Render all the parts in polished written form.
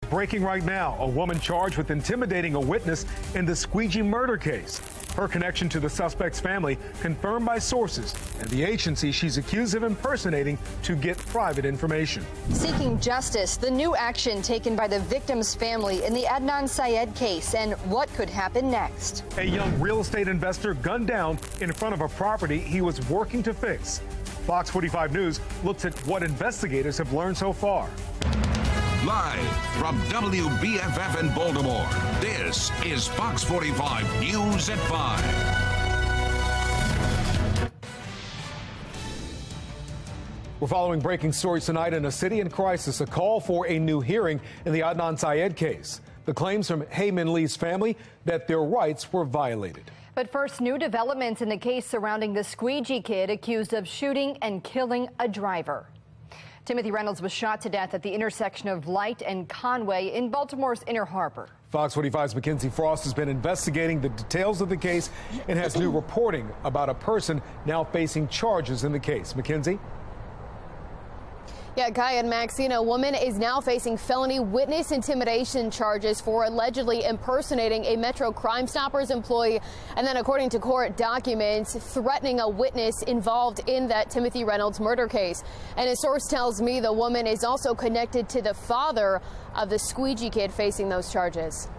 Breaking right now, a woman charged with intimidating a witness in the squeegee murder case. Her connection to the suspect's family confirmed by sources and the agency she's accused of impersonating to get private information. Seeking justice, the new action taken by the victim's family in the Adnan Syed case, and what could happen next. A young real estate investor gunned down in front of a property he was working to fix. Fox 45 News looks at what investigators have learned so far. Live from WBFF in Baltimore, this is Fox 45 News at 5. We're following breaking stories tonight in a city in crisis, a call for a new hearing in the Adnan Syed case. The claims from Hae Min Lee's family that their rights were violated. But first, new developments in the case surrounding the squeegee kid accused of shooting and killing a driver. Timothy Reynolds was shot to death at the intersection of Light and Conway in Baltimore's Inner Harbor. Fox 45's Mackenzie Frost has been investigating the details of the case and has new reporting about a person now facing charges in the case. Mackenzie? Yeah, Kai and Maxine, a woman is now facing felony witness intimidation charges for allegedly impersonating a Metro Crime Stoppers employee, and then, according to court documents, threatening a witness involved in that Timothy Reynolds murder case. And a source tells me the woman is also connected to the father of the squeegee kid facing those charges.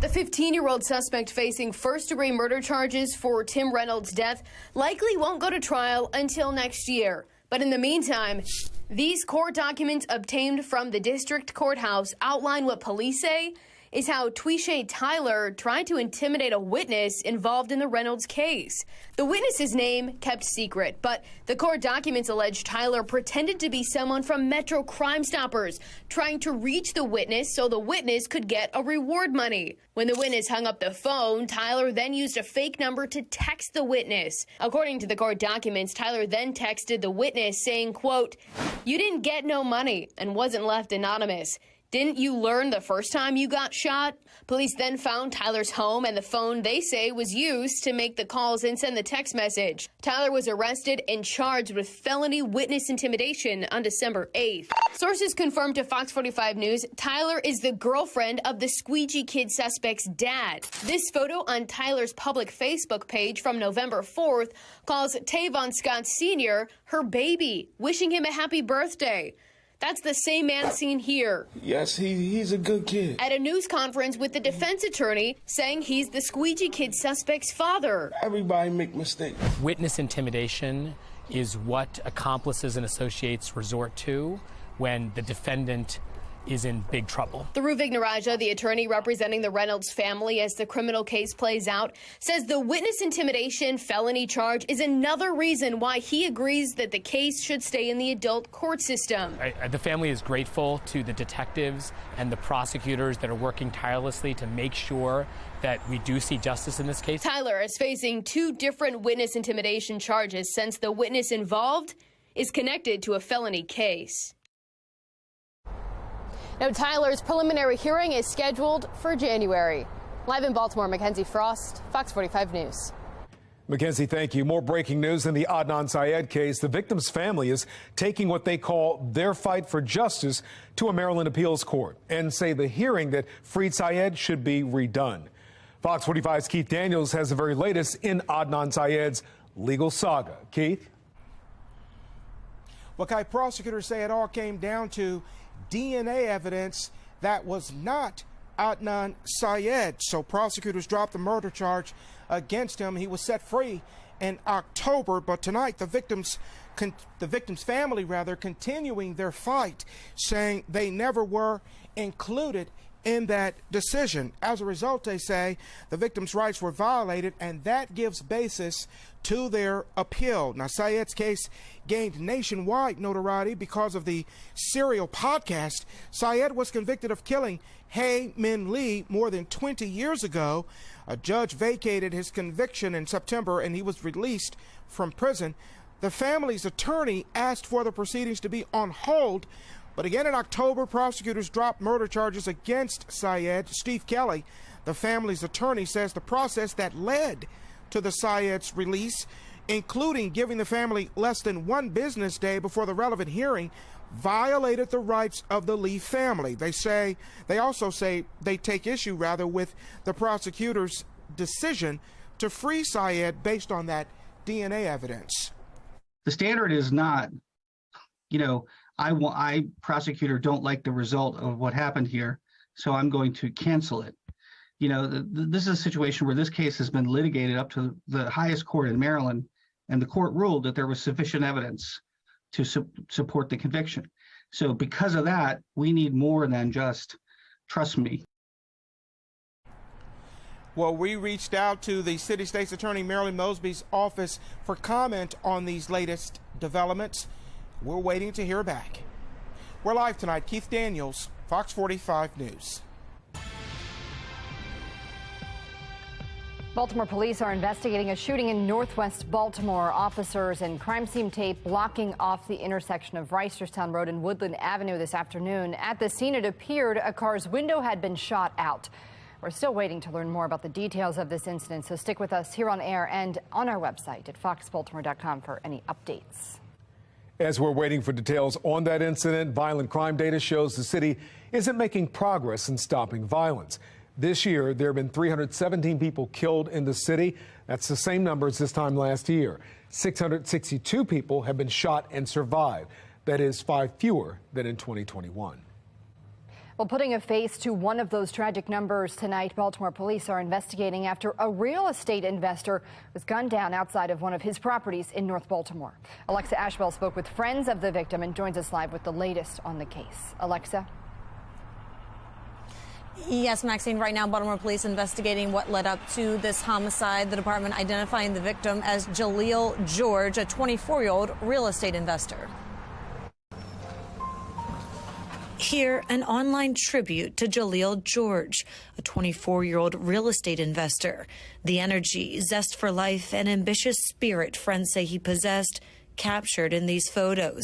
The 15-year-old suspect facing first-degree murder charges for Tim Reynolds' death likely won't go to trial until next year. But in the meantime, these court documents obtained from the district courthouse outline what police say is how Twishay Tyler tried to intimidate a witness involved in the Reynolds case. The witness's name kept secret, but the court documents allege Tyler pretended to be someone from Metro Crime Stoppers, trying to reach the witness so the witness could get a reward money. When the witness hung up the phone, Tyler then used a fake number to text the witness. According to the court documents, Tyler then texted the witness saying, quote, "You didn't get no money," and wasn't left anonymous. "Didn't you learn the first time you got shot?" Police then found Tyler's home and the phone they say was used to make the calls and send the text message. Tyler was arrested and charged with felony witness intimidation on December 8th. Sources confirmed to Fox 45 News Tyler is the girlfriend of the squeegee kid suspect's dad. This photo on Tyler's public Facebook page from November 4th calls Tavon Scott Sr. her baby, wishing him a happy birthday. That's the same man seen here. Yes, he's a good kid. At a news conference with the defense attorney saying he's the squeegee kid suspect's father. Everybody make mistakes. Witness intimidation is what accomplices and associates resort to when the defendant is in big trouble. Dhruv Ignaraja, the attorney representing the Reynolds family as the criminal case plays out, says the witness intimidation felony charge is another reason why he agrees that the case should stay in the adult court system. The family is grateful to the detectives and the prosecutors that are working tirelessly to make sure that we do see justice in this case. Tyler is facing 2 different witness intimidation charges since the witness involved is connected to a felony case. Now, Tyler's preliminary hearing is scheduled for January. Live in Baltimore, Mackenzie Frost, Fox 45 News. Mackenzie, thank you. More breaking news in the Adnan Syed case. The victim's family is taking what they call their fight for justice to a Maryland appeals court and say the hearing that freed Syed should be redone. Fox 45's Keith Daniels has the very latest in Adnan Syed's legal saga. Keith? Well, Kai, prosecutors say it all came down to DNA evidence that was not Adnan Syed. So prosecutors dropped the murder charge against him. He was set free in October, but tonight the victim's family continuing their fight, saying they never were included in that decision. As a result, they say the victim's rights were violated, and that gives basis to their appeal. Now, Syed's case gained nationwide notoriety because of the Serial podcast. Syed was convicted of killing Hae Min Lee more than 20 years ago. A judge vacated his conviction in September, and he was released from prison. The family's attorney asked for the proceedings to be on hold, but again in October, prosecutors dropped murder charges against Syed. Steve Kelly, the family's attorney, says the process that led to the Syed's release, including giving the family less than 1 business day before the relevant hearing, violated the rights of the Lee family. They also say they take issue with the prosecutor's decision to free Syed based on that DNA evidence. The standard is not, I prosecutor don't like the result of what happened here, so I'm going to cancel it. This is a situation where this case has been litigated up to the highest court in Maryland, and the court ruled that there was sufficient evidence to support the conviction. So because of that, we need more than just trust me. Well, we reached out to the City State's Attorney Marilyn Mosby's office for comment on these latest developments. We're waiting to hear back. We're live tonight. Keith Daniels, Fox 45 News. Baltimore police are investigating a shooting in northwest Baltimore. Officers and crime scene tape blocking off the intersection of Reisterstown Road and Woodland Avenue this afternoon. At the scene, it appeared a car's window had been shot out. We're still waiting to learn more about the details of this incident, so stick with us here on air and on our website at foxbaltimore.com for any updates. As we're waiting for details on that incident, violent crime data shows the city isn't making progress in stopping violence. This year, there have been 317 people killed in the city. That's the same number as this time last year. 662 people have been shot and survived. That is 5 fewer than in 2021. Well, putting a face to one of those tragic numbers tonight, Baltimore police are investigating after a real estate investor was gunned down outside of one of his properties in North Baltimore. Alexa Ashbell spoke with friends of the victim and joins us live with the latest on the case. Alexa? Yes, Maxine, right now Baltimore police investigating what led up to this homicide. The department identifying the victim as Jaleel George, a 24-year-old real estate investor. Here, an online tribute to Jaleel George, a 24-year-old real estate investor. The energy, zest for life, and ambitious spirit friends say he possessed, captured in these photos.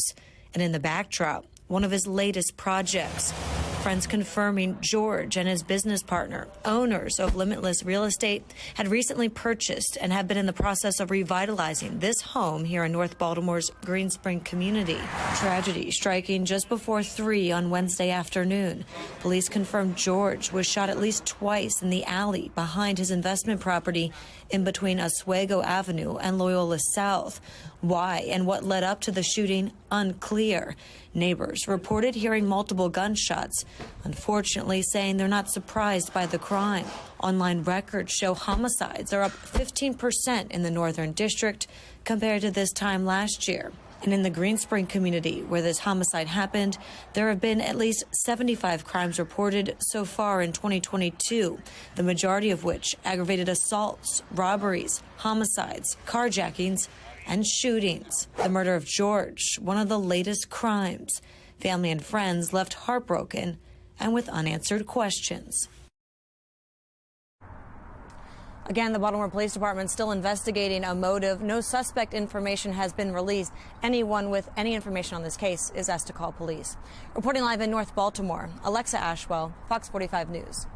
And in the backdrop, one of his latest projects. Friends confirming George and his business partner, owners of Limitless Real Estate, had recently purchased and have been in the process of revitalizing this home here in North Baltimore's Green Spring community. Tragedy striking just before 3 on Wednesday afternoon. Police confirmed George was shot at least twice in the alley behind his investment property in between Oswego Avenue and Loyola South. Why and what led up to the shooting, unclear. Neighbors reported hearing multiple gunshots, unfortunately saying they're not surprised by the crime. Online records show homicides are up 15% in the Northern District compared to this time last year. And in the Green Spring community where this homicide happened, there have been at least 75 crimes reported so far in 2022, the majority of which aggravated assaults, robberies, homicides, carjackings, and shootings. The murder of George, one of the latest crimes. Family and friends left heartbroken and with unanswered questions. Again, the Baltimore Police Department still investigating a motive. No suspect information has been released. Anyone with any information on this case is asked to call police. Reporting live in North Baltimore, Alexa Ashwell, Fox 45 News.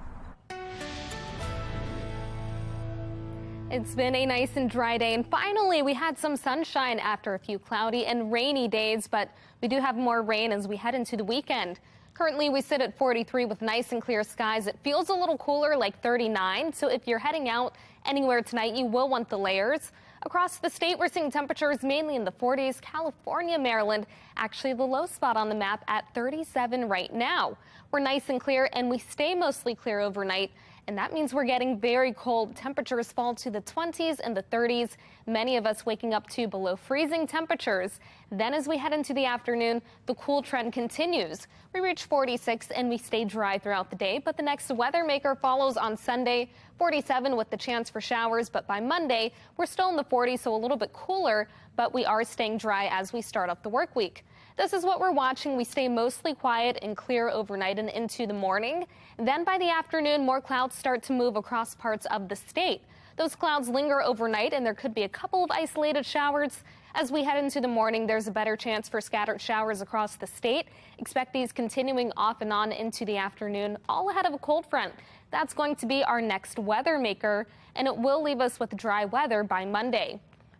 It's been a nice and dry day, and finally we had some sunshine after a few cloudy and rainy days, but we do have more rain as we head into the weekend. Currently, we sit at 43 with nice and clear skies. It feels a little cooler, like 39, so if you're heading out anywhere tonight, you will want the layers. Across the state, we're seeing temperatures mainly in the 40s. California, Maryland, actually the low spot on the map at 37 right now. We're nice and clear, and we stay mostly clear overnight. And that means we're getting very cold. Temperatures fall to the 20s and the 30s. Many of us waking up to below freezing temperatures. Then as we head into the afternoon, the cool trend continues. We reach 46 and we stay dry throughout the day. But the next weather maker follows on Sunday, 47 with the chance for showers. But by Monday, we're still in the 40s, so a little bit cooler. But we are staying dry as we start up the work week. This is what we're watching. We stay mostly quiet and clear overnight and into the morning. Then by the afternoon, more clouds start to move across parts of the state. Those clouds linger overnight, and there could be a couple of isolated showers. As we head into the morning, there's a better chance for scattered showers across the state. Expect these continuing off and on into the afternoon, all ahead of a cold front. That's going to be our next weather maker, and it will leave us with dry weather by Monday.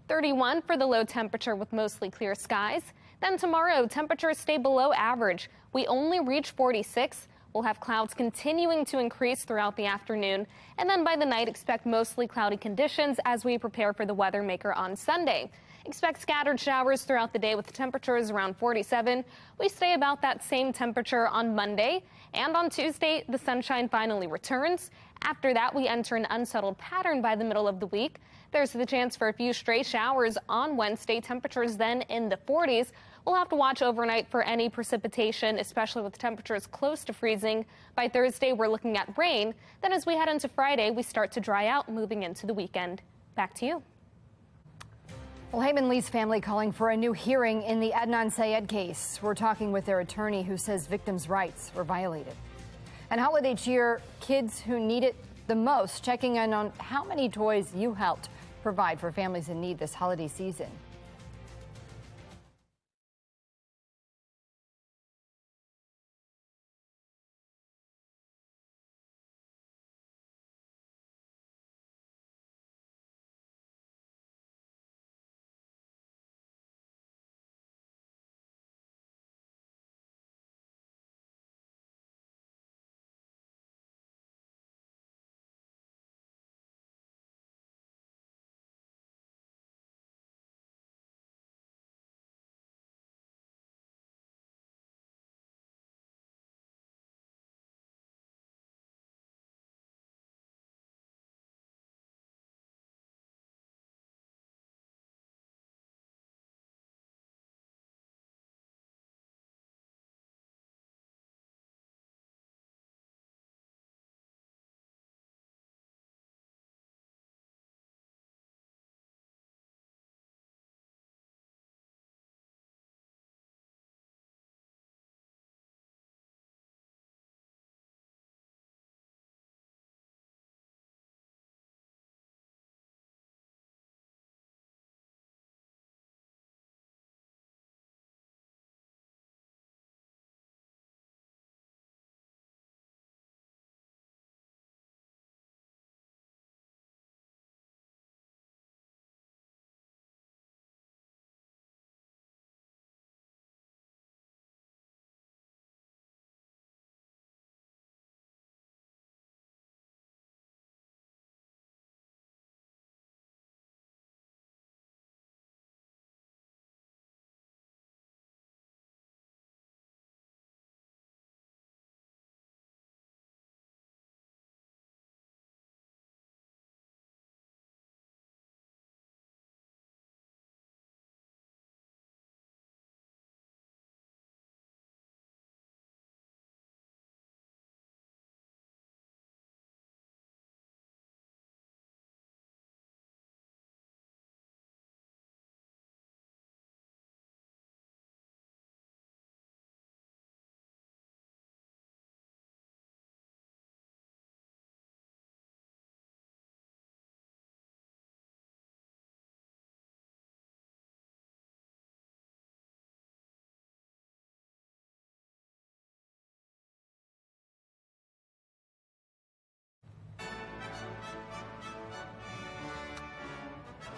31 for the low temperature with mostly clear skies. Then tomorrow, temperatures stay below average. We only reach 46. We'll have clouds continuing to increase throughout the afternoon. And then by the night, expect mostly cloudy conditions as we prepare for the weather maker on Sunday. Expect scattered showers throughout the day with temperatures around 47. We stay about that same temperature on Monday. And on Tuesday, the sunshine finally returns. After that, we enter an unsettled pattern by the middle of the week. There's the chance for a few stray showers on Wednesday, temperatures then in the 40s. We'll have to watch overnight for any precipitation, especially with temperatures close to freezing. By Thursday, we're looking at rain. Then as we head into Friday, we start to dry out moving into the weekend. Back to you. Well, Heyman Lee's family calling for a new hearing in the Adnan Syed case. We're talking with their attorney who says victims' rights were violated. And holiday cheer, kids who need it the most, checking in on how many toys you helped provide for families in need this holiday season.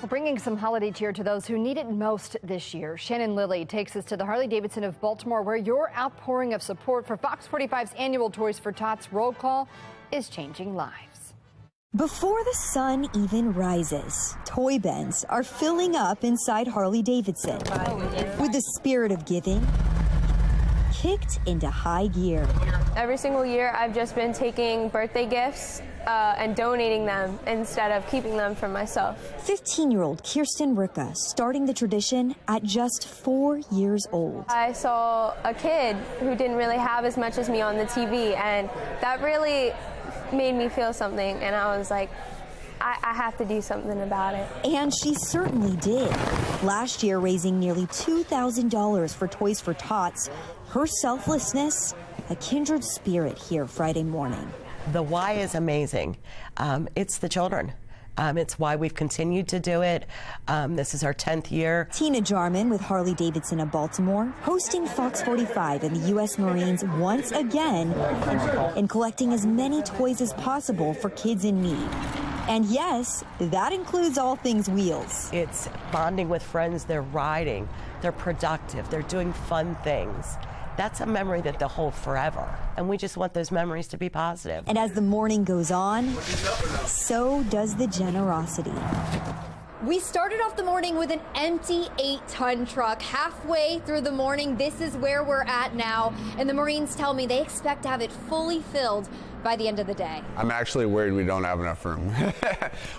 Well, bringing some holiday cheer to those who need it most this year. Shannon Lilly takes us to the Harley-Davidson of Baltimore, where your outpouring of support for Fox 45's annual Toys for Tots roll call is changing lives. Before the sun even rises, toy bins are filling up inside Harley-Davidson with the spirit of giving kicked into high gear. Every single year, I've just been taking birthday gifts and donating them instead of keeping them for myself. 15-year-old Kirsten Ricka starting the tradition at just 4 years old. I saw a kid who didn't really have as much as me on the TV, and that really made me feel something, and I was like, I have to do something about it. And she certainly did. Last year, raising nearly $2,000 for Toys for Tots. Her selflessness, a kindred spirit here Friday morning. The why is amazing. It's the children. It's why we've continued to do it. This is our 10th year. Tina Jarman with Harley-Davidson of Baltimore, hosting Fox 45 and the U.S. Marines once again and collecting as many toys as possible for kids in need. And yes, that includes all things wheels. It's bonding with friends. They're riding they're productive, they're doing fun things. That's a memory that they'll hold forever. And we just want those memories to be positive. And as the morning goes on, so does the generosity. We started off the morning with an empty 8-ton truck. Halfway through the morning, this is where we're at now. And the Marines tell me they expect to have it fully filled by the end of the day. I'm actually worried we don't have enough room.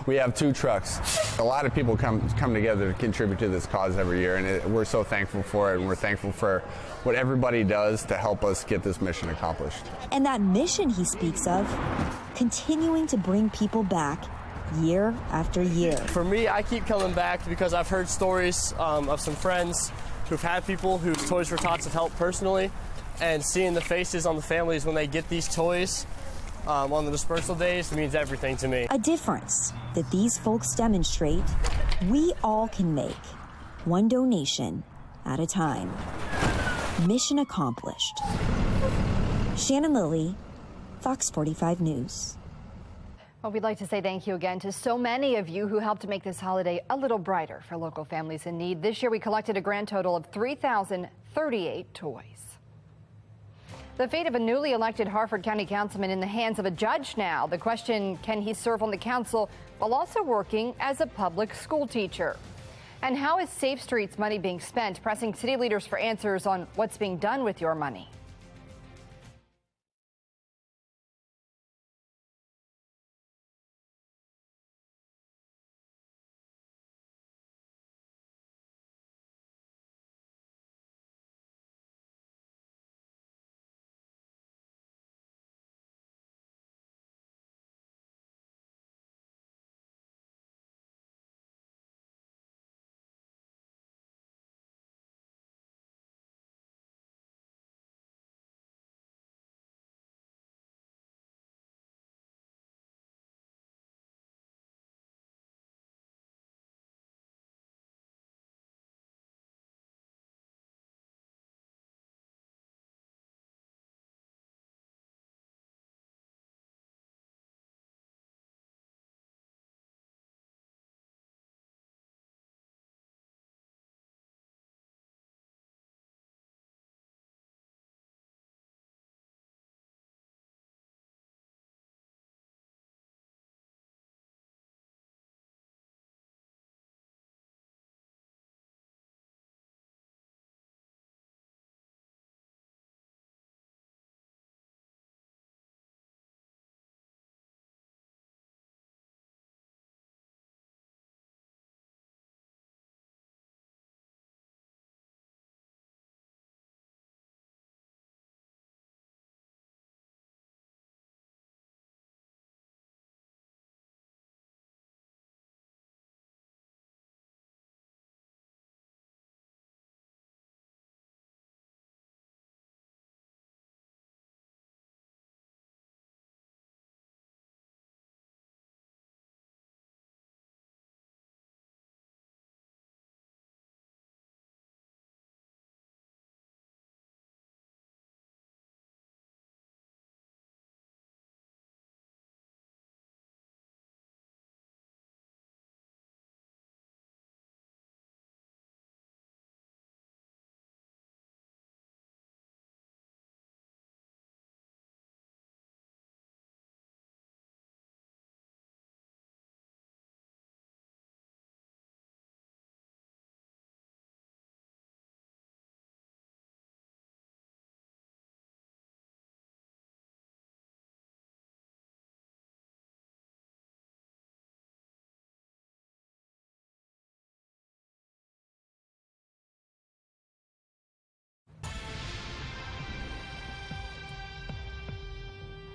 We have 2 trucks. A lot of people come together to contribute to this cause every year, and we're so thankful for it, and we're thankful for what everybody does to help us get this mission accomplished. And that mission he speaks of, continuing to bring people back year after year. For me, I keep coming back because I've heard stories of some friends who've had people whose Toys for Tots have helped personally, and seeing the faces on the families when they get these toys on the dispersal days means everything to me. A difference that these folks demonstrate we all can make, one donation at a time. Mission accomplished. Shannon Lilly, Fox 45 News. Well, we'd like to say thank you again to so many of you who helped to make this holiday a little brighter for local families in need. This year, we collected a grand total of 3,038 toys. The fate of a newly elected Harford County councilman in the hands of a judge now. The question, can he serve on the council while also working as a public school teacher? And how is Safe Streets money being spent? Pressing city leaders for answers on what's being done with your money.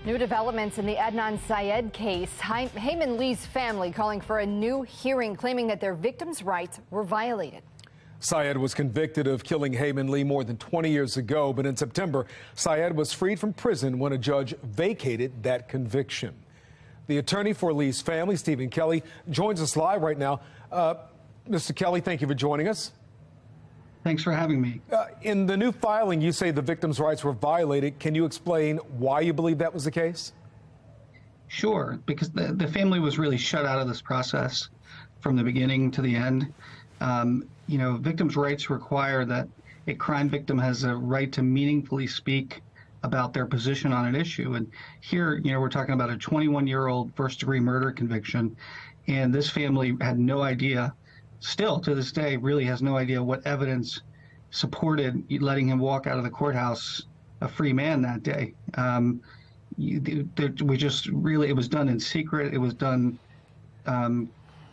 New developments in the Adnan Syed case. Heyman Lee's family calling for a new hearing, claiming that their victims' rights were violated. Syed was convicted of killing Heyman Lee more than 20 years ago, but in September, Syed was freed from prison when a judge vacated that conviction. The attorney for Lee's family, Stephen Kelly, joins us live right now. Mr. Kelly, thank you for joining us. Thanks for having me. In the new filing, you say the victims' rights were violated. Can you explain why you believe that was the case? Sure, because the family was really shut out of this process from the beginning to the end. Victims' rights require that a crime victim has a right to meaningfully speak about their position on an issue. And here, we're talking about a 21-year-old first-degree murder conviction, and this family had no idea, still to this day, really has no idea what evidence supported letting him walk out of the courthouse a free man that day. It was done in secret. It was done,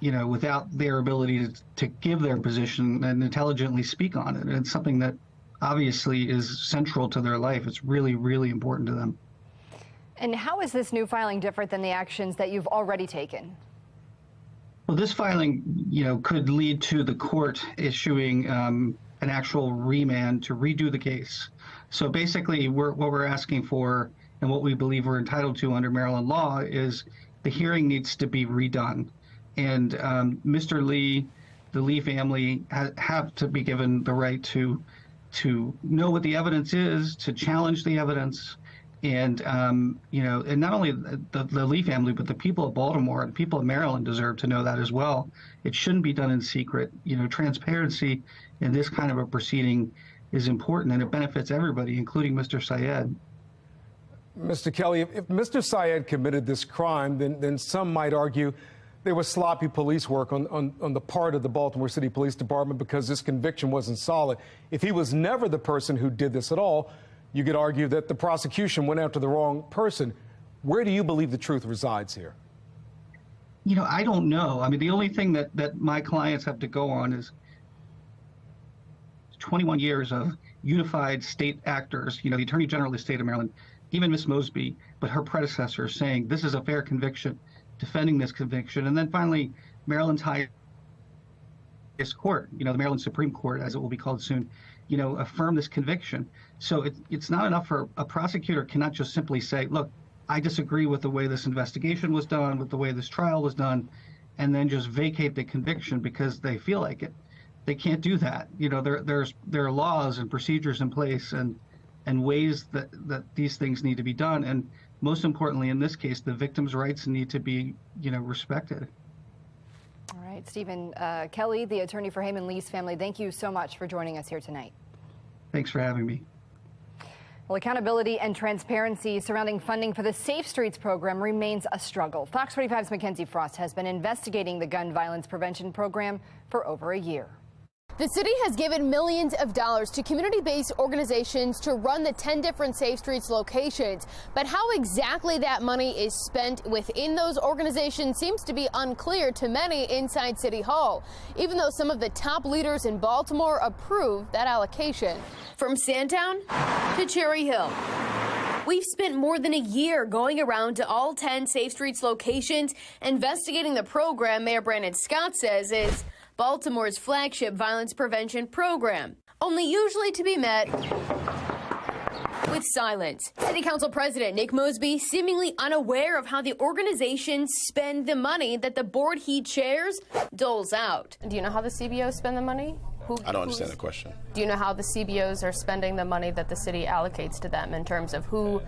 without their ability to give their position and intelligently speak on it. And it's something that obviously is central to their life. It's really, really important to them. And how is this new filing different than the actions that you've already taken? Well, this filing, could lead to the court issuing an actual remand to redo the case. So basically, what we're asking for and what we believe we're entitled to under Maryland law is the hearing needs to be redone. And Mr. Lee, the Lee family, have to be given the right to know what the evidence is, to challenge the evidence, and and not only the Lee family, but the people of Baltimore and people of Maryland deserve to know that as well. It shouldn't be done in secret. Transparency in this kind of a proceeding is important, and it benefits everybody, including Mr. Syed. Mr. Kelly, if Mr. Syed committed this crime, then some might argue there was sloppy police work on the part of the Baltimore City Police Department because this conviction wasn't solid. If he was never the person who did this at all, you could argue that the prosecution went after the wrong person. Where do you believe the truth resides here? I don't know. I mean, the only thing that my clients have to go on is 21 years of unified state actors, the Attorney General of the state of Maryland, even Ms. Mosby, but her predecessor saying this is a fair conviction, defending this conviction. And then finally, Maryland's highest court, the Maryland Supreme Court, as it will be called soon, affirm this conviction. So it's not enough for a prosecutor cannot just simply say, look, I disagree with the way this investigation was done, with the way this trial was done, and then just vacate the conviction because they feel like it. They can't do that. There are laws and procedures in place and ways that these things need to be done. And most importantly, in this case, the victims' rights need to be, respected. All right, Stephen Kelly, the attorney for Heyman Lee's family, thank you so much for joining us here tonight. Thanks for having me. Well, accountability and transparency surrounding funding for the Safe Streets program remains a struggle. Fox 45's Mackenzie Frost has been investigating the gun violence prevention program for over a year. The city has given millions of dollars to community-based organizations to run the 10 different Safe Streets locations. But how exactly that money is spent within those organizations seems to be unclear to many inside City Hall, even though some of the top leaders in Baltimore approve that allocation. From Sandtown to Cherry Hill, we've spent more than a year going around to all 10 Safe Streets locations, investigating the program Mayor Brandon Scott says is Baltimore's flagship violence prevention program, only usually to be met with silence. City Council President Nick Mosby seemingly unaware of how the organizations spend the money that the board he chairs doles out. Do you know how the CBOs spend the money? I don't understand the question. Do you know how the CBOs are spending the money that the city allocates to them in terms of who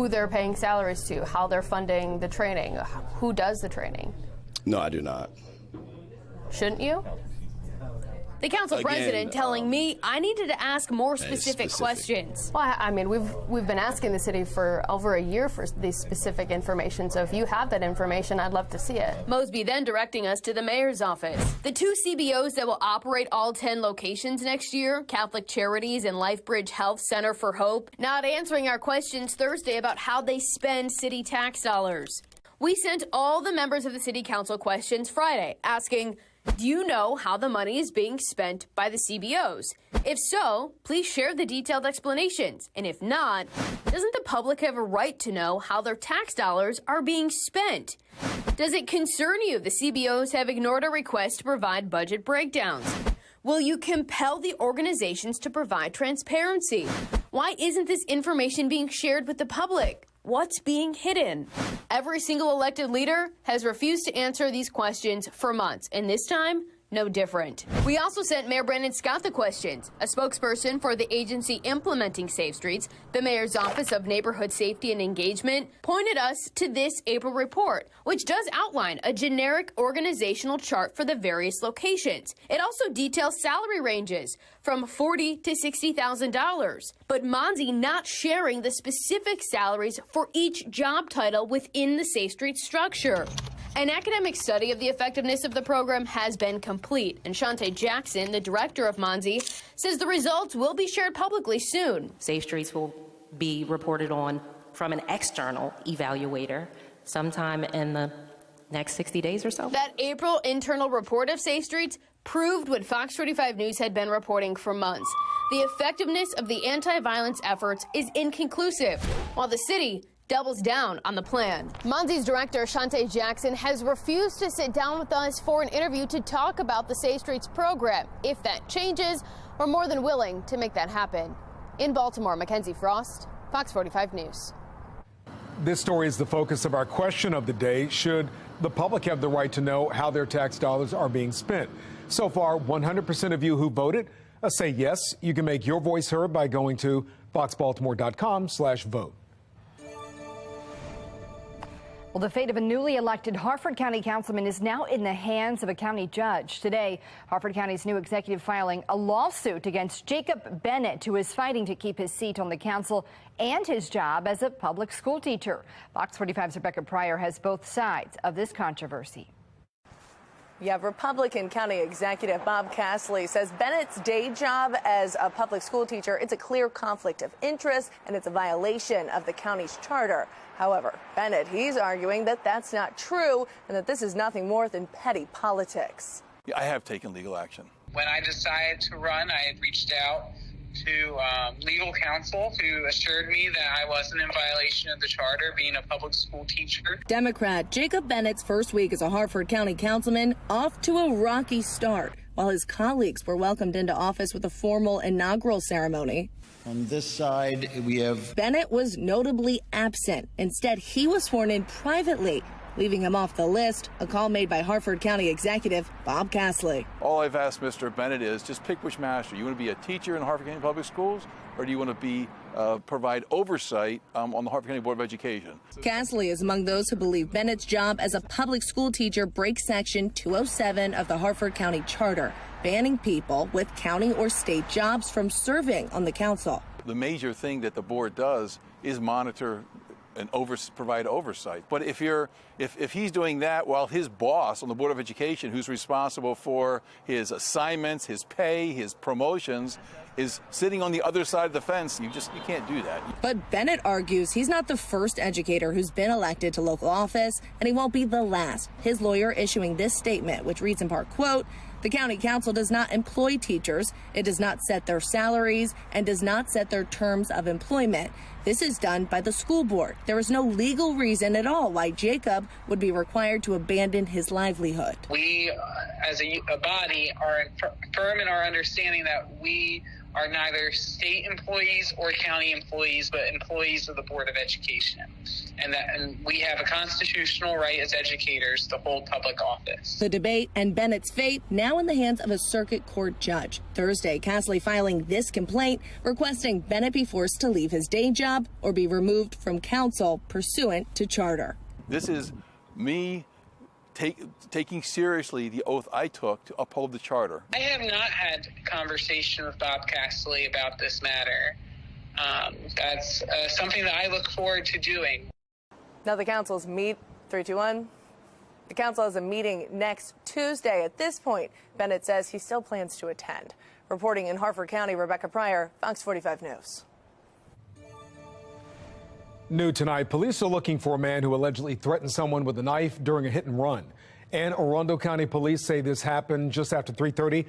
they're paying salaries to, how they're funding the training, who does the training? No, I do not. Shouldn't you? The council president telling me I needed to ask more specific questions. Well, I mean, we've been asking the city for over a year for these specific information, so if you have that information, I'd love to see it. Mosby then directing us to the mayor's office. The two CBOs that will operate all 10 locations next year, Catholic Charities and LifeBridge Health Center for Hope, not answering our questions Thursday about how they spend city tax dollars. We sent all the members of the city council questions Friday, asking, do you know how the money is being spent by the CBOs? If so, please share the detailed explanations. And if not, doesn't the public have a right to know how their tax dollars are being spent? Does it concern you the CBOs have ignored a request to provide budget breakdowns? Will you compel the organizations to provide transparency? Why isn't this information being shared with the public? What's being hidden? Every single elected leader has refused to answer these questions for months, and this time, no different. We also sent Mayor Brandon Scott the questions. A spokesperson for the agency implementing Safe Streets, the mayor's Office of Neighborhood Safety and Engagement, pointed us to this April report, which does outline a generic organizational chart for the various locations. It also details salary ranges from $40,000 to $60,000, but Monzi not sharing the specific salaries for each job title within the Safe Streets structure. An academic study of the effectiveness of the program has been complete, and Shantae Jackson, the director of Monzi, says the results will be shared publicly soon. Safe Streets will be reported on from an external evaluator sometime in the next 60 days or so. That April internal report of Safe Streets proved what FOX45 News had been reporting for months. The effectiveness of the anti-violence efforts is inconclusive, while the city doubles down on the plan. Monzi's director, Shantae Jackson, has refused to sit down with us for an interview to talk about the Safe Streets program. If that changes, we're more than willing to make that happen. In Baltimore, Mackenzie Frost, Fox 45 News. This story is the focus of our question of the day. Should the public have the right to know how their tax dollars are being spent? So far, 100% of you who voted say yes. You can make your voice heard by going to foxbaltimore.com/vote. Well, the fate of a newly elected Harford County councilman is now in the hands of a county judge. Today, Harford County's new executive filing a lawsuit against Jacob Bennett, who is fighting to keep his seat on the council and his job as a public school teacher. Fox 45's Rebecca Pryor has both sides of this controversy. Yeah, Republican County Executive Bob Castley says Bennett's day job as a public school teacher, it's a clear conflict of interest and it's a violation of the county's charter. However, Bennett, he's arguing that that's not true and that this is nothing more than petty politics. I have taken legal action. When I decided to run, I had reached out to legal counsel who assured me that I wasn't in violation of the charter being a public school teacher. Democrat Jacob Bennett's first week as a Harford County councilman off to a rocky start, while his colleagues were welcomed into office with a formal inaugural ceremony. On this side, we have Bennett was notably absent. Instead, he was sworn in privately, leaving him off the list, a call made by Harford County Executive Bob Castley. All I've asked Mr. Bennett is just pick which master. You want to be a teacher in Harford County Public Schools, or do you want to be provide oversight on the Harford County Board of Education? Castley is among those who believe Bennett's job as a public school teacher breaks Section 207 of the Harford County Charter, banning people with county or state jobs from serving on the council. The major thing that the board does is monitor and provide oversight. But if he's doing that while his boss on the Board of Education, who's responsible for his assignments, his pay, his promotions, is sitting on the other side of the fence, you can't do that. But Bennett argues he's not the first educator who's been elected to local office, and he won't be the last. His lawyer issuing this statement, which reads in part, quote, "The county council does not employ teachers, it does not set their salaries, and does not set their terms of employment. This is done by the school board. There is no legal reason at all why Jacob would be required to abandon his livelihood." We, as a body, are firm in our understanding that we are neither state employees or county employees, but employees of the Board of Education. And we have a constitutional right as educators to hold public office. The debate and Bennett's fate now in the hands of a circuit court judge. Thursday, Castley filing this complaint, requesting Bennett be forced to leave his day job or be removed from council pursuant to charter. This is me taking seriously the oath I took to uphold the charter. I have not had a conversation with Bob Castley about this matter. That's something that I look forward to doing. Now the council's meet 321. The council has a meeting next Tuesday. At this point, Bennett says he still plans to attend. Reporting in Harford County, Rebecca Pryor, Fox 45 News. New tonight, police are looking for a man who allegedly threatened someone with a knife during a hit and run. And Arundel County police say this happened just after 3:30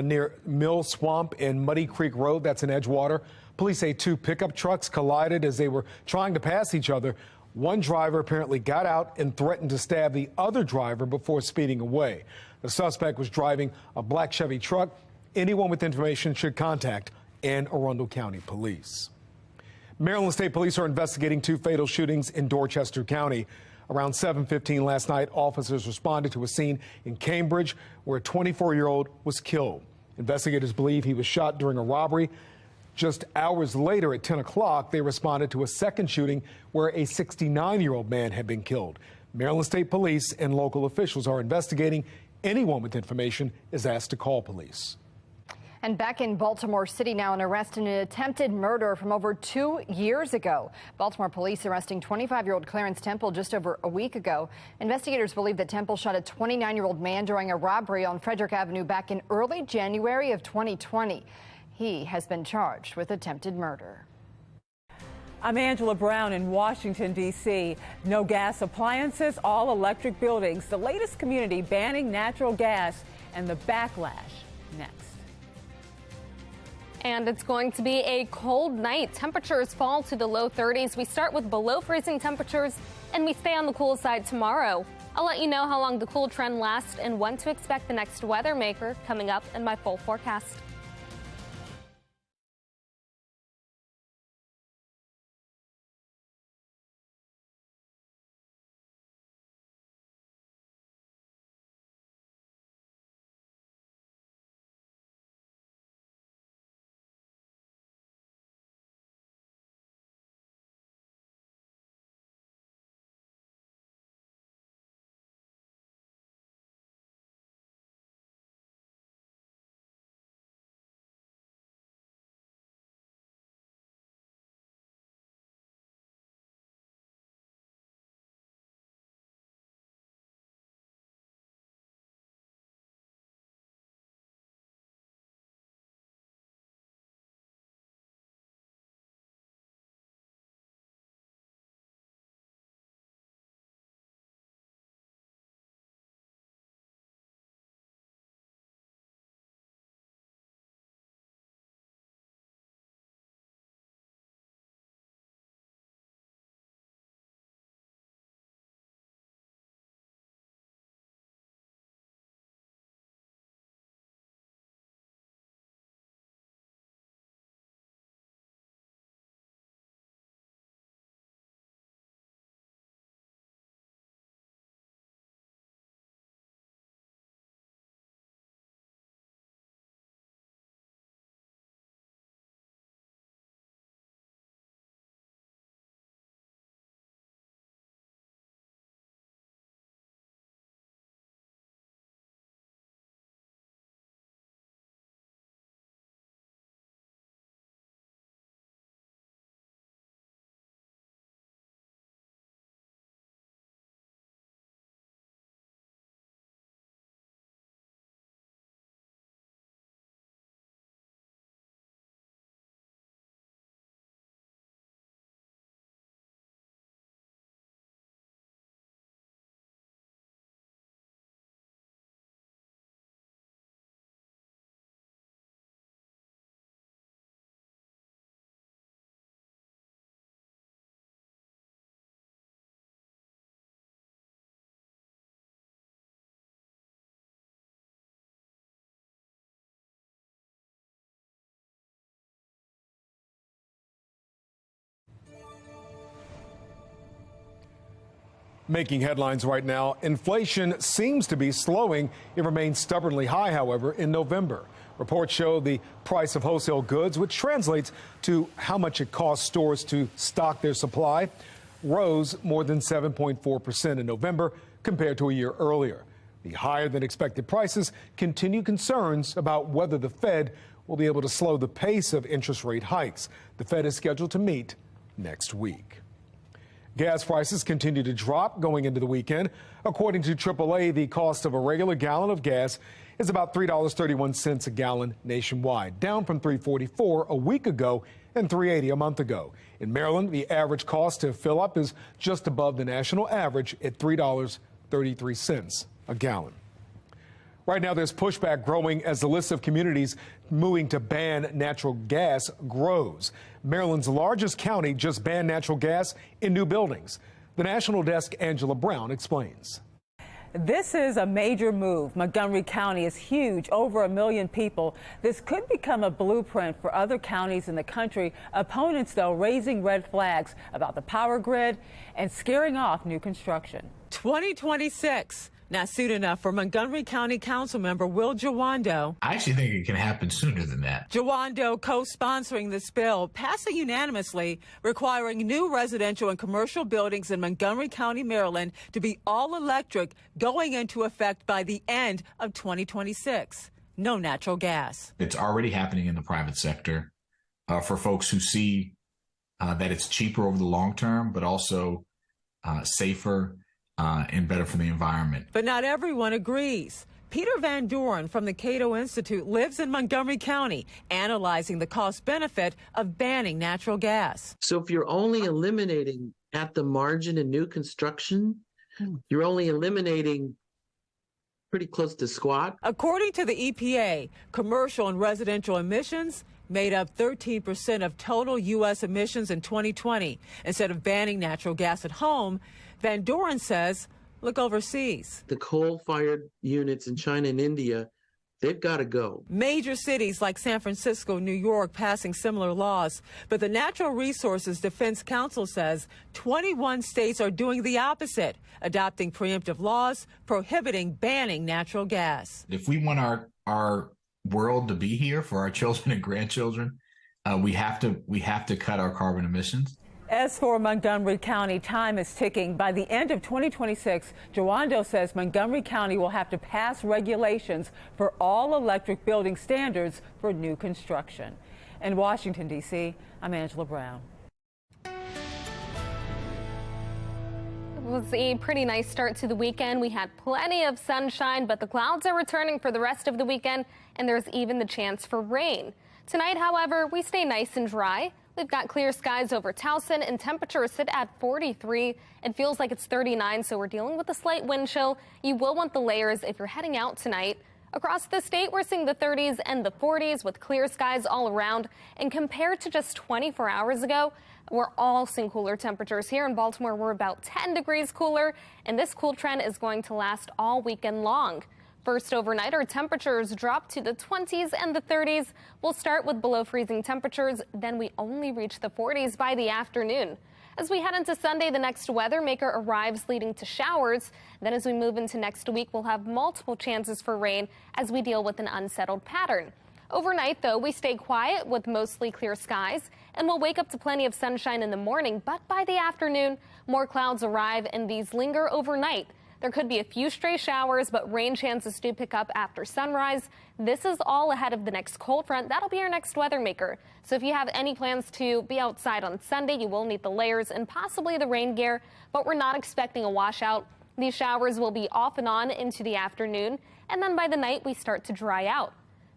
near Mill Swamp and Muddy Creek Road. That's in Edgewater. Police say two pickup trucks collided as they were trying to pass each other. One driver apparently got out and threatened to stab the other driver before speeding away. The suspect was driving a black Chevy truck. Anyone with information should contact Anne Arundel County Police. Maryland State Police are investigating two fatal shootings in Dorchester County. Around 7:15 last night, officers responded to a scene in Cambridge where a 24-year-old was killed. Investigators believe he was shot during a robbery. Just hours later at 10 o'clock, they responded to a second shooting where a 69-year-old man had been killed. Maryland State Police and local officials are investigating. Anyone with information is asked to call police. And back in Baltimore City now, an arrest in an attempted murder from over 2 years ago. Baltimore police arresting 25-year-old Clarence Temple just over a week ago. Investigators believe that Temple shot a 29-year-old man during a robbery on Frederick Avenue back in early January of 2020. He has been charged with attempted murder. I'm Angela Brown in Washington, D.C. No gas appliances, all electric buildings. The latest community banning natural gas and the backlash next. And it's going to be a cold night. Temperatures fall to the low 30s. We start with below freezing temperatures and we stay on the cool side tomorrow. I'll let you know how long the cool trend lasts and when to expect the next weather maker coming up in my full forecast. Making headlines right now, inflation seems to be slowing. It remains stubbornly high, however, in November. Reports show the price of wholesale goods, which translates to how much it costs stores to stock their supply, rose more than 7.4% in November compared to a year earlier. The higher than expected prices continue concerns about whether the Fed will be able to slow the pace of interest rate hikes. The Fed is scheduled to meet next week. Gas prices continue to drop going into the weekend. According to AAA, the cost of a regular gallon of gas is about $3.31 a gallon nationwide, down from $3.44 a week ago and $3.80 a month ago. In Maryland, the average cost to fill up is just above the national average at $3.33 a gallon. Right now, there's pushback growing as the list of communities moving to ban natural gas grows. Maryland's largest county just banned natural gas in new buildings. The National Desk, Angela Brown, explains. This is a major move. Montgomery County is huge, over 1 million people. This could become a blueprint for other counties in the country. Opponents, though, raising red flags about the power grid and scaring off new construction. 2026. Not soon enough for Montgomery County Council member Will Jawando. I actually think it can happen sooner than that. Jawando co-sponsoring this bill, passing unanimously, requiring new residential and commercial buildings in Montgomery County, Maryland, to be all electric, going into effect by the end of 2026. No natural gas. It's already happening in the private sector for folks who see that it's cheaper over the long term, but also safer and better for the environment. But not everyone agrees. Peter Van Doren from the Cato Institute lives in Montgomery County, analyzing the cost-benefit of banning natural gas. So if you're only eliminating at the margin in new construction, you're only eliminating pretty close to squat. According to the EPA, commercial and residential emissions made up 13% of total U.S. emissions in 2020. Instead of banning natural gas at home, Van Doren says, look overseas. The coal-fired units in China and India, they've got to go. Major cities like San Francisco, New York passing similar laws. But the Natural Resources Defense Council says 21 states are doing the opposite, adopting preemptive laws prohibiting banning natural gas. If we want our world to be here for our children and grandchildren, we have to cut our carbon emissions. As for Montgomery County, time is ticking. By the end of 2026, Jawando says Montgomery County will have to pass regulations for all electric building standards for new construction. In Washington, D.C., I'm Angela Brown. It was a pretty nice start to the weekend. We had plenty of sunshine, but the clouds are returning for the rest of the weekend, and there's even the chance for rain. Tonight, however, we stay nice and dry. We've got clear skies over Towson, and temperatures sit at 43. It feels like it's 39, so we're dealing with a slight wind chill. You will want the layers if you're heading out tonight. Across the state, we're seeing the 30s and the 40s with clear skies all around. And compared to just 24 hours ago, we're all seeing cooler temperatures. Here in Baltimore, we're about 10 degrees cooler, and this cool trend is going to last all weekend long. First overnight, our temperatures drop to the 20s and the 30s. We'll start with below freezing temperatures, then we only reach the 40s by the afternoon. As we head into Sunday, the next weather maker arrives, leading to showers. Then as we move into next week, we'll have multiple chances for rain as we deal with an unsettled pattern. Overnight, though, we stay quiet with mostly clear skies, and we'll wake up to plenty of sunshine in the morning. But by the afternoon, more clouds arrive, and these linger overnight. There could be a few stray showers, but rain chances do pick up after sunrise. This is all ahead of the next cold front. That'll be our next weather maker. So if you have any plans to be outside on Sunday, you will need the layers and possibly the rain gear, but we're not expecting a washout. These showers will be off and on into the afternoon, and then by the night we start to dry out.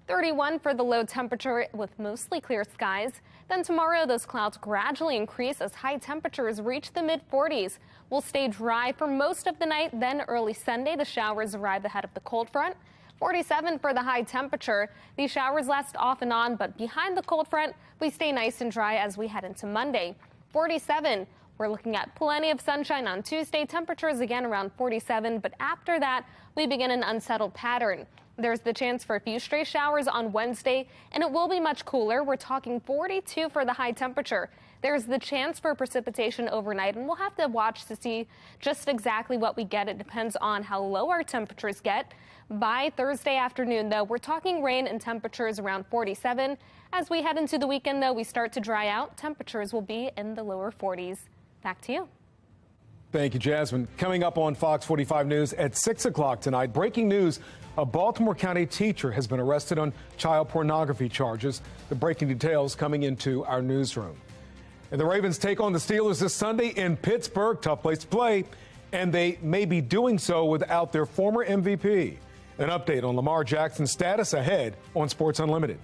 31 for the low temperature with mostly clear skies. Then tomorrow, those clouds gradually increase as high temperatures reach the mid-40s. We'll stay dry for most of the night. Then early Sunday, the showers arrive ahead of the cold front. 47 for the high temperature. These showers last off and on, but behind the cold front, we stay nice and dry as we head into Monday. 47. We're looking at plenty of sunshine on Tuesday. Temperatures again around 47, but after that, we begin an unsettled pattern. There's the chance for a few stray showers on Wednesday, and it will be much cooler. We're talking 42 for the high temperature. There's the chance for precipitation overnight, and we'll have to watch to see just exactly what we get. It depends on how low our temperatures get. By Thursday afternoon, though, we're talking rain and temperatures around 47. As we head into the weekend, though, we start to dry out. Temperatures will be in the lower 40s. Back to you. Thank you, Jasmine. Coming up on Fox 45 News at 6 o'clock tonight, breaking news. A Baltimore County teacher has been arrested on child pornography charges. The breaking details coming into our newsroom. And the Ravens take on the Steelers this Sunday in Pittsburgh. Tough place to play. And they may be doing so without their former MVP. An update on Lamar Jackson's status ahead on Sports Unlimited.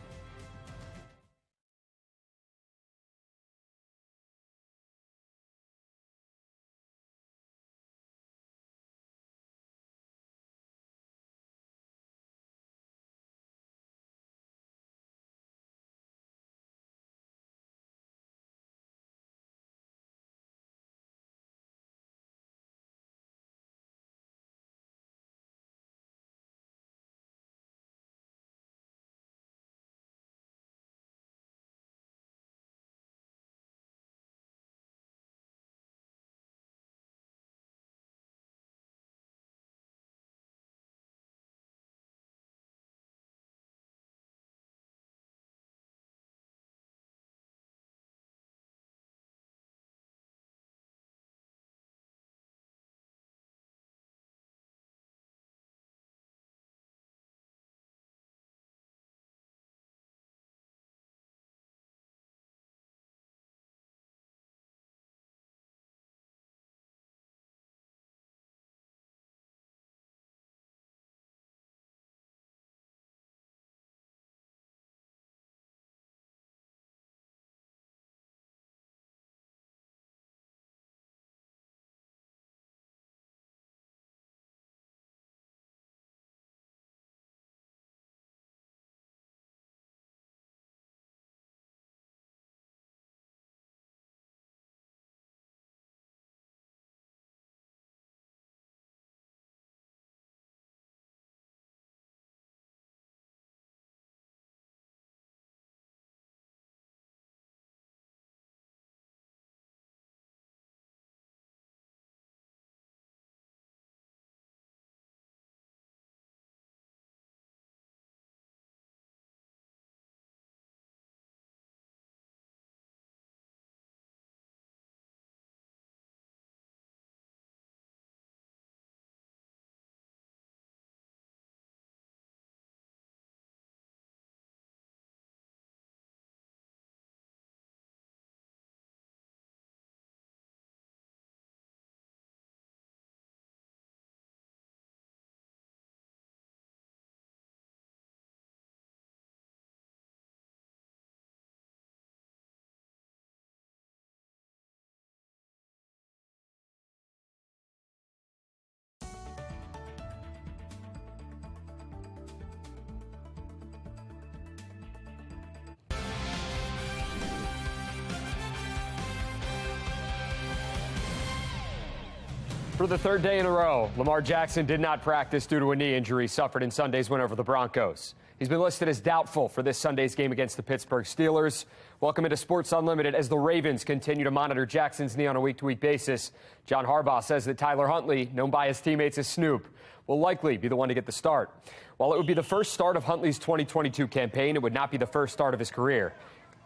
For the third day in a row, Lamar Jackson did not practice due to a knee injury suffered in Sunday's win over the Broncos. He's been listed as doubtful for this Sunday's game against the Pittsburgh Steelers. Welcome into Sports Unlimited as the Ravens continue to monitor Jackson's knee on a week-to-week basis. John Harbaugh says that Tyler Huntley, known by his teammates as Snoop, will likely be the one to get the start. While it would be the first start of Huntley's 2022 campaign, it would not be the first start of his career.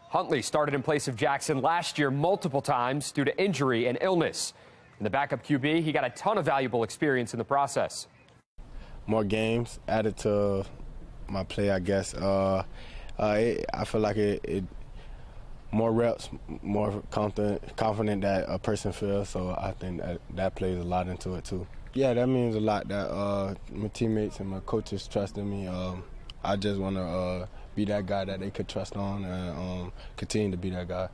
Huntley started in place of Jackson last year multiple times due to injury and illness. In the backup QB, he got a ton of valuable experience in the process. More games added to my play, I guess. I feel like it more reps, more confident that a person feels. So I think that plays a lot into it too. Yeah, that means a lot that my teammates and my coaches trust in me. I just want to be that guy that they could trust on and continue to be that guy.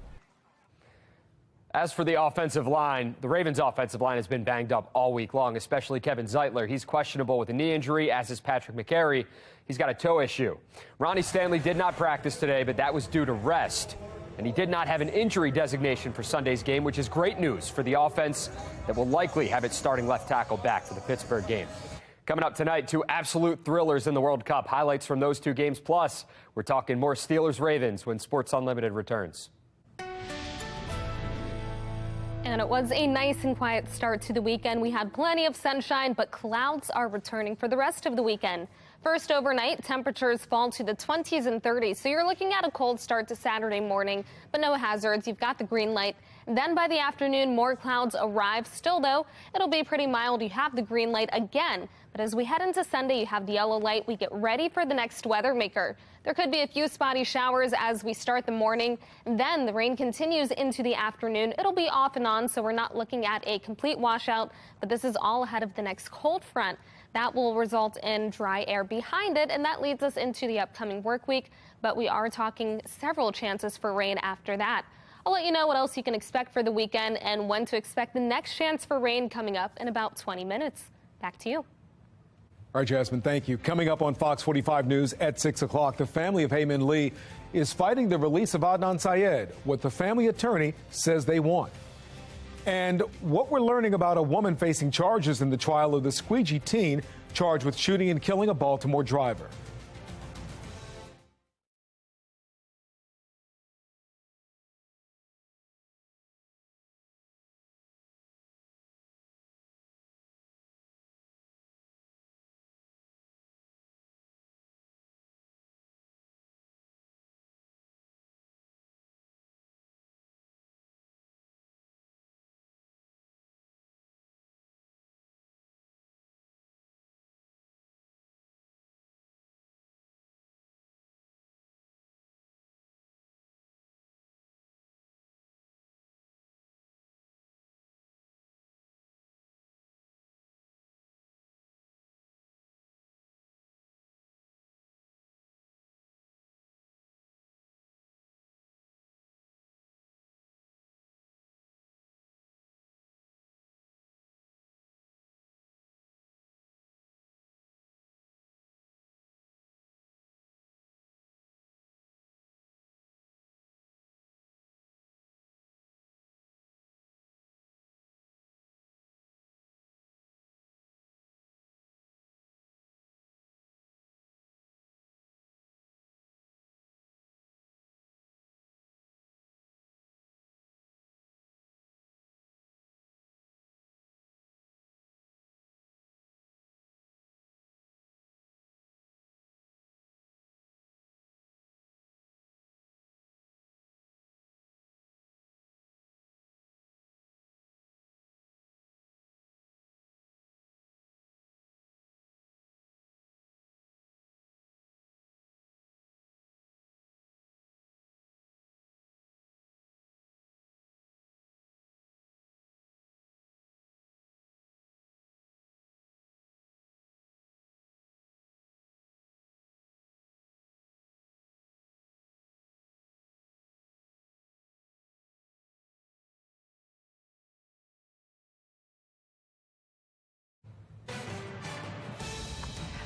As for the offensive line, the Ravens' offensive line has been banged up all week long, especially Kevin Zeitler. He's questionable with a knee injury, as is Patrick McCary. He's got a toe issue. Ronnie Stanley did not practice today, but that was due to rest. And he did not have an injury designation for Sunday's game, which is great news for the offense that will likely have its starting left tackle back for the Pittsburgh game. Coming up tonight, two absolute thrillers in the World Cup. Highlights from those two games, plus we're talking more Steelers-Ravens when Sports Unlimited returns. And it was a nice and quiet start to the weekend. We had plenty of sunshine, but clouds are returning for the rest of the weekend. First overnight, temperatures fall to the 20s and 30s, so you're looking at a cold start to Saturday morning, but no hazards. You've got the green light. Then by the afternoon, more clouds arrive. Still, though, it'll be pretty mild. You have the green light again. But as we head into Sunday, you have the yellow light. We get ready for the next weather maker. There could be a few spotty showers as we start the morning. Then the rain continues into the afternoon. It'll be off and on, so we're not looking at a complete washout. But this is all ahead of the next cold front. That will result in dry air behind it, and that leads us into the upcoming work week. But we are talking several chances for rain after that. I'll let you know what else you can expect for the weekend and when to expect the next chance for rain coming up in about 20 minutes. Back to you. All right, Jasmine, thank you. Coming up on Fox 45 News at 6 o'clock, the family of Heyman Lee is fighting the release of Adnan Syed, what the family attorney says they want. And what we're learning about a woman facing charges in the trial of the squeegee teen charged with shooting and killing a Baltimore driver.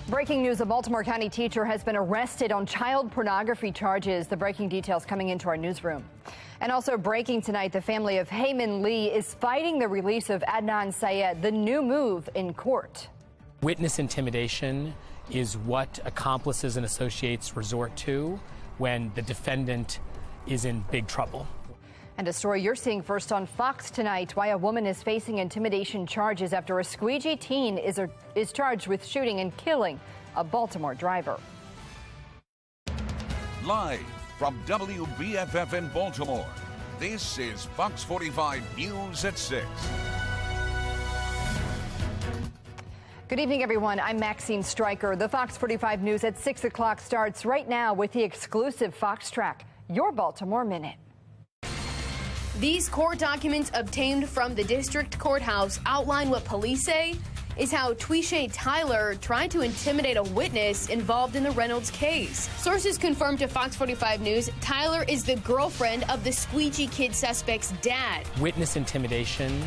Breaking news, a Baltimore County teacher has been arrested on child pornography charges. The breaking details coming into our newsroom. And also breaking tonight, the family of Heyman Lee is fighting the release of Adnan Syed, the new move in court. Witness intimidation is what accomplices and associates resort to when the defendant is in big trouble. And a story you're seeing first on Fox tonight, why a woman is facing intimidation charges after a squeegee teen is charged with shooting and killing a Baltimore driver. Live from WBFF in Baltimore, this is Fox 45 News at 6. Good evening, everyone. I'm Maxine Stryker. The Fox 45 News at 6 o'clock starts right now with the exclusive Fox Track, your Baltimore Minute. These court documents obtained from the district courthouse outline what police say is how Twishay Tyler tried to intimidate a witness involved in the Reynolds case. Sources confirmed to Fox 45 News Tyler is the girlfriend of the squeegee kid suspect's dad. Witness intimidation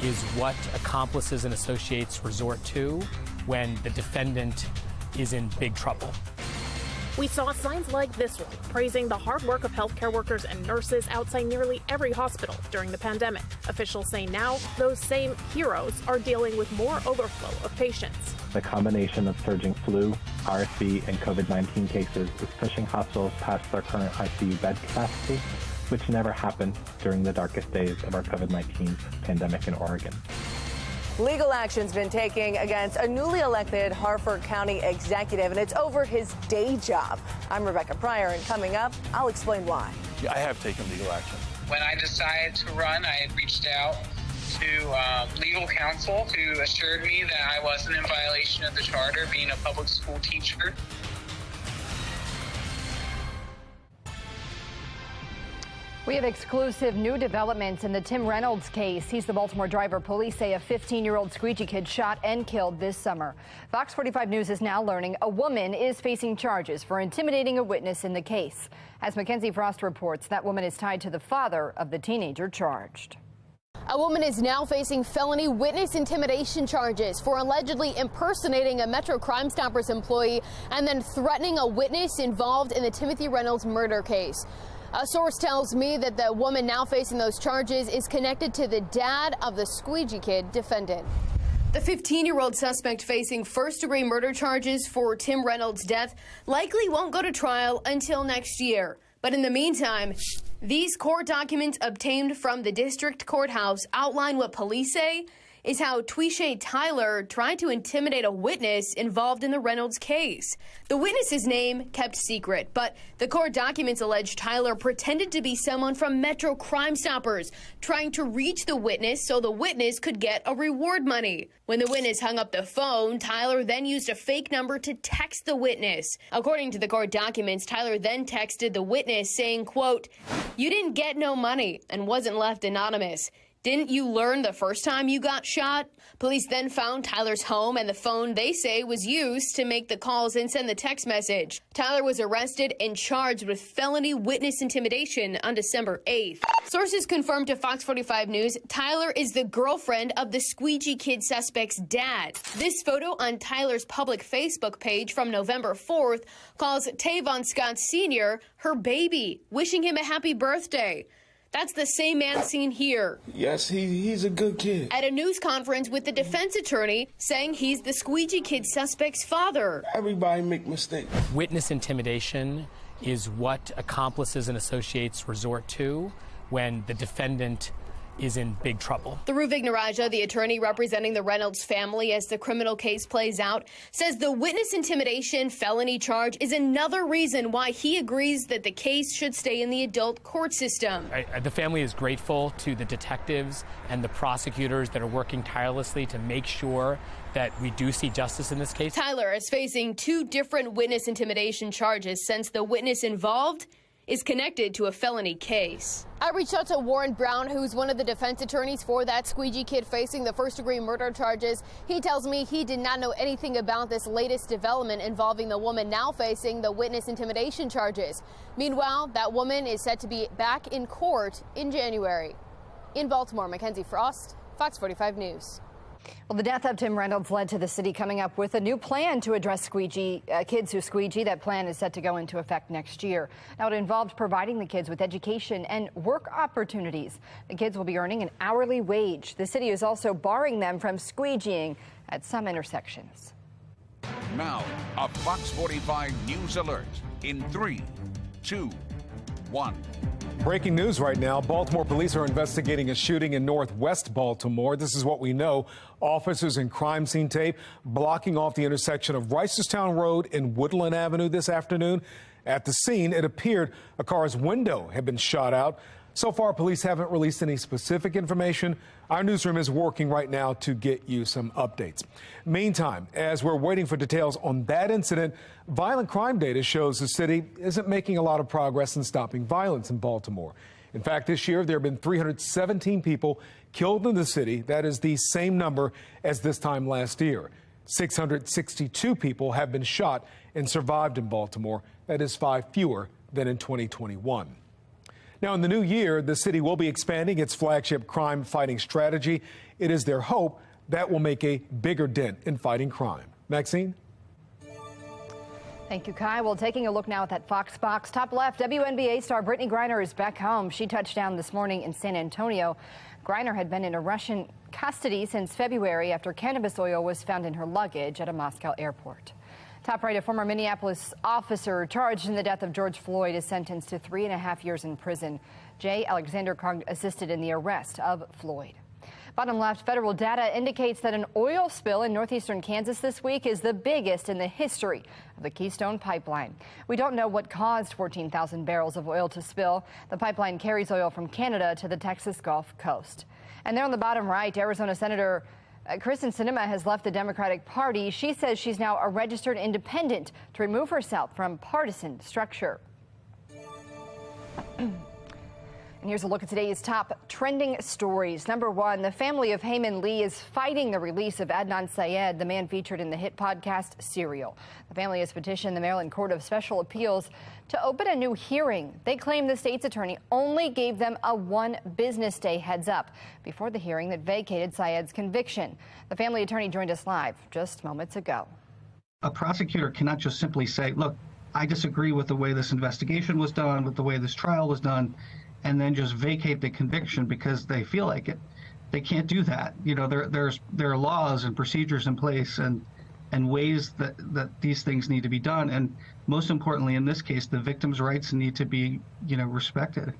is what accomplices and associates resort to when the defendant is in big trouble. We saw signs like this one, praising the hard work of healthcare workers and nurses outside nearly every hospital during the pandemic. Officials say now those same heroes are dealing with more overflow of patients. The combination of surging flu, RSV, and COVID-19 cases is pushing hospitals past their current ICU bed capacity, which never happened during the darkest days of our COVID-19 pandemic in Oregon. Legal action's been taken against a newly elected Harford County executive, and it's over his day job. I'm Rebecca Pryor, and coming up, I'll explain why. Yeah, I have taken legal action. When I decided to run, I had reached out to legal counsel who assured me that I wasn't in violation of the charter, being a public school teacher. We have exclusive new developments in the Tim Reynolds case. He's the Baltimore driver police say a 15-year-old squeegee kid shot and killed this summer. Fox 45 News is now learning a woman is facing charges for intimidating a witness in the case. As Mackenzie Frost reports, that woman is tied to the father of the teenager charged. A woman is now facing felony witness intimidation charges for allegedly impersonating a Metro Crime Stoppers employee and then threatening a witness involved in the Timothy Reynolds murder case. A source tells me that the woman now facing those charges is connected to the dad of the squeegee kid defendant. The 15-year-old suspect facing first-degree murder charges for Tim Reynolds' death likely won't go to trial until next year. But in the meantime, these court documents obtained from the district courthouse outline what police say is how Twishay Tyler tried to intimidate a witness involved in the Reynolds case. The witness's name kept secret, but the court documents allege Tyler pretended to be someone from Metro Crime Stoppers, trying to reach the witness so the witness could get a reward money. When the witness hung up the phone, Tyler then used a fake number to text the witness. According to the court documents, Tyler then texted the witness saying, quote, "You didn't get no money," and wasn't left anonymous. "Didn't you learn the first time you got shot?" Police then found Tyler's home and the phone they say was used to make the calls and send the text message. Tyler was arrested and charged with felony witness intimidation on December 8th. Sources confirmed to Fox 45 News Tyler is the girlfriend of the squeegee kid suspect's dad. This photo on Tyler's public Facebook page from November 4th calls Tavon Scott Sr. her baby, wishing him a happy birthday. That's the same man seen here. Yes, he's a good kid. At a news conference with the defense attorney saying he's the squeegee kid suspect's father. Everybody make mistakes. Witness intimidation is what accomplices and associates resort to when the defendant is in big trouble. Dhruv Vignaraja, the attorney representing the Reynolds family as the criminal case plays out, says the witness intimidation felony charge is another reason why he agrees that the case should stay in the adult court system. The family is grateful to the detectives and the prosecutors that are working tirelessly to make sure that we do see justice in this case. Tyler is facing 2 different witness intimidation charges since the witness involved is connected to a felony case. I reached out to Warren Brown, who's one of the defense attorneys for that squeegee kid facing the first-degree murder charges. He tells me he did not know anything about this latest development involving the woman now facing the witness intimidation charges. Meanwhile, that woman is set to be back in court in January. In Baltimore, Mackenzie Frost, Fox 45 News. Well, the death of Tim Reynolds led to the city coming up with a new plan to address kids who squeegee. That plan is set to go into effect next year. Now, it involved providing the kids with education and work opportunities. The kids will be earning an hourly wage. The city is also barring them from squeegeeing at some intersections. Now, a Fox 45 News alert in 3, 2, 1. Breaking news right now. Baltimore police are investigating a shooting in northwest Baltimore. This is what we know. Officers in crime scene tape blocking off the intersection of Reisterstown Road and Woodland Avenue this afternoon. At the scene, it appeared a car's window had been shot out. So far, police haven't released any specific information. Our newsroom is working right now to get you some updates. Meantime, as we're waiting for details on that incident, violent crime data shows the city isn't making a lot of progress in stopping violence in Baltimore. In fact, this year, there have been 317 people killed in the city. That is the same number as this time last year. 662 people have been shot and survived in Baltimore. That is 5 fewer than in 2021. Now, in the new year, the city will be expanding its flagship crime fighting strategy. It is their hope that will make a bigger dent in fighting crime. Maxine? Thank you, Kai. Well, taking a look now at that Fox box. Top left, WNBA star Brittany Griner is back home. She touched down this morning in San Antonio. Griner had been in a Russian custody since February after cannabis oil was found in her luggage at a Moscow airport. Top right, a former Minneapolis officer charged in the death of George Floyd is sentenced to 3.5 years in prison. J. Alexander Krug assisted in the arrest of Floyd. Bottom left, federal data indicates that an oil spill in northeastern Kansas this week is the biggest in the history of the Keystone Pipeline. We don't know what caused 14,000 barrels of oil to spill. The pipeline carries oil from Canada to the Texas Gulf Coast. And there on the bottom right, Arizona Senator Kristen Sinema has left the Democratic Party. She says she's now a registered independent to remove herself from partisan structure. And here's a look at today's top trending stories. Number one, the family of Heyman Lee is fighting the release of Adnan Syed, the man featured in the hit podcast Serial. The family has petitioned the Maryland Court of Special Appeals to open a new hearing. They claim the state's attorney only gave them a 1 business day heads up before the hearing that vacated Syed's conviction. The family attorney joined us live just moments ago. A prosecutor cannot just simply say, look, I disagree with the way this investigation was done, with the way this trial was done, and then just vacate the conviction because they feel like it. They can't do that. You know, there are laws and procedures in place and ways that these things need to be done. And most importantly, in this case, the victim's rights need to be, respected.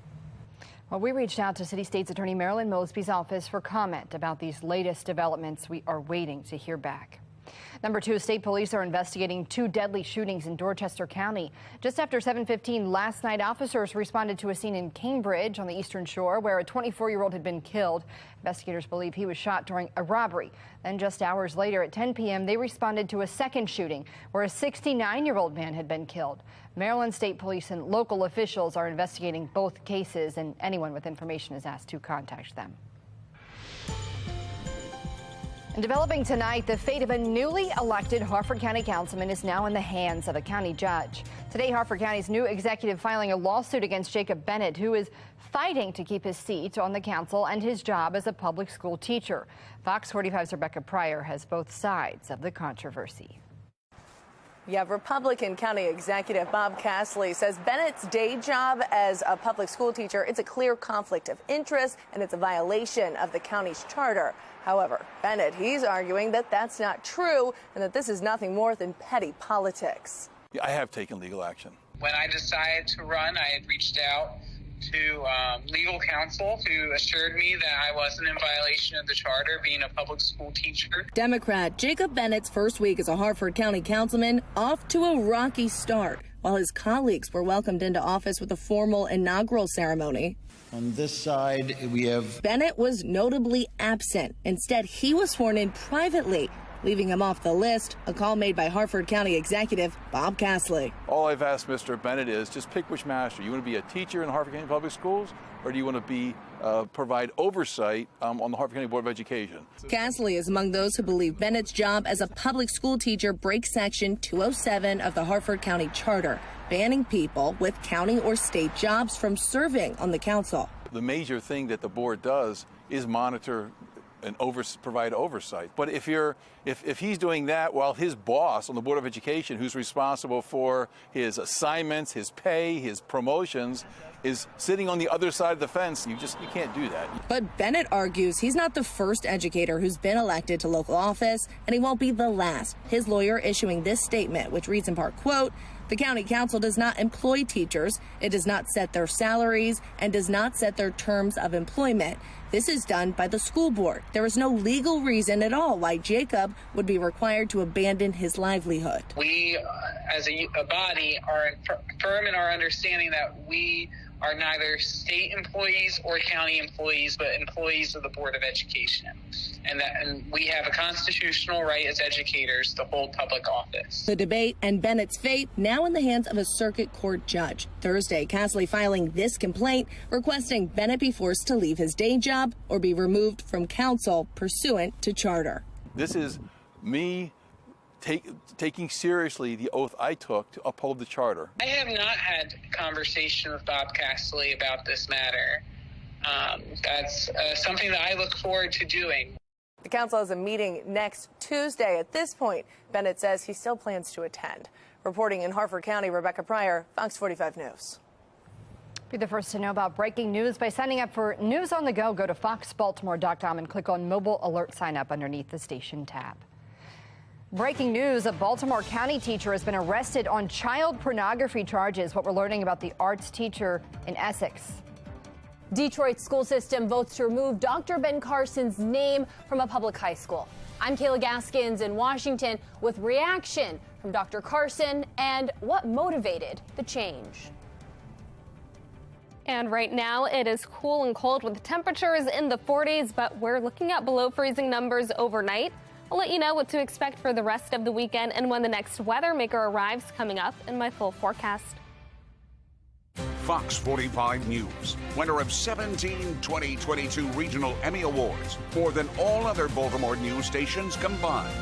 Well, we reached out to City State's Attorney Marilyn Mosby's office for comment about these latest developments. We are waiting to hear back. Number two, state police are investigating 2 deadly shootings in Dorchester County. Just after 7:15 last night, officers responded to a scene in Cambridge on the Eastern Shore where a 24-year-old had been killed. Investigators believe he was shot during a robbery. Then just hours later at 10 p.m., they responded to a second shooting where a 69-year-old man had been killed. Maryland State Police and local officials are investigating both cases, and anyone with information is asked to contact them. And developing tonight, the fate of a newly elected Harford County councilman is now in the hands of a county judge. Today, Harford County's new executive filing a lawsuit against Jacob Bennett, who is fighting to keep his seat on the council and his job as a public school teacher. Fox 45's Rebecca Pryor has both sides of the controversy. Yeah, Republican County Executive Bob Castley says Bennett's day job as a public school teacher, it's a clear conflict of interest and it's a violation of the county's charter. However, Bennett, he's arguing that that's not true and that this is nothing more than petty politics. Yeah, I have taken legal action. When I decided to run, I had reached out to legal counsel who assured me that I wasn't in violation of the charter being a public school teacher. Democrat Jacob Bennett's first week as a Harford County councilman off to a rocky start, while his colleagues were welcomed into office with a formal inaugural ceremony. On this side, we have Bennett was notably absent. Instead, he was sworn in privately, leaving him off the list, a call made by Harford County Executive Bob Castley. All I've asked Mr. Bennett is just pick which master. You want to be a teacher in Harford County Public Schools, or do you want to be provide oversight on the Harford County Board of Education? Castley is among those who believe Bennett's job as a public school teacher breaks Section 207 of the Harford County Charter, banning people with county or state jobs from serving on the council. The major thing that the board does is monitor provide oversight. But if he's doing that while his boss on the Board of Education, who's responsible for his assignments, his pay, his promotions, is sitting on the other side of the fence, you can't do that. But Bennett argues he's not the first educator who's been elected to local office, and he won't be the last. His lawyer issuing this statement, which reads in part, quote, "The county council does not employ teachers, it does not set their salaries, and does not set their terms of employment. This is done by the school board. There is no legal reason at all why Jacob would be required to abandon his livelihood." We, as a body, are firm in our understanding that we are neither state employees or county employees, but employees of the Board of Education. And we have a constitutional right as educators to hold public office. The debate and Bennett's fate now in the hands of a circuit court judge. Thursday, Castley filing this complaint requesting Bennett be forced to leave his day job or be removed from council pursuant to charter. This is me taking seriously the oath I took to uphold the charter. I have not had conversation with Bob Castley about this matter. That's something that I look forward to doing. The council has a meeting next Tuesday. At this point, Bennett says he still plans to attend. Reporting in Harford County, Rebecca Pryor, Fox 45 News. Be the first to know about breaking news by signing up for News on the Go. Go to foxbaltimore.com and click on Mobile Alert Sign Up underneath the station tab. Breaking news, a Baltimore County teacher has been arrested on child pornography charges. What we're learning about the arts teacher in Essex. Detroit's school system votes to remove Dr. Ben Carson's name from a public high school. I'm Kayla Gaskins in Washington with reaction from Dr. Carson and what motivated the change. And right now it is cool and cold with temperatures in the 40s, but we're looking at below freezing numbers overnight. I'll let you know what to expect for the rest of the weekend and when the next weather maker arrives coming up in my full forecast. Fox 45 News, winner of 17 2022 Regional Emmy Awards, more than all other Baltimore news stations combined.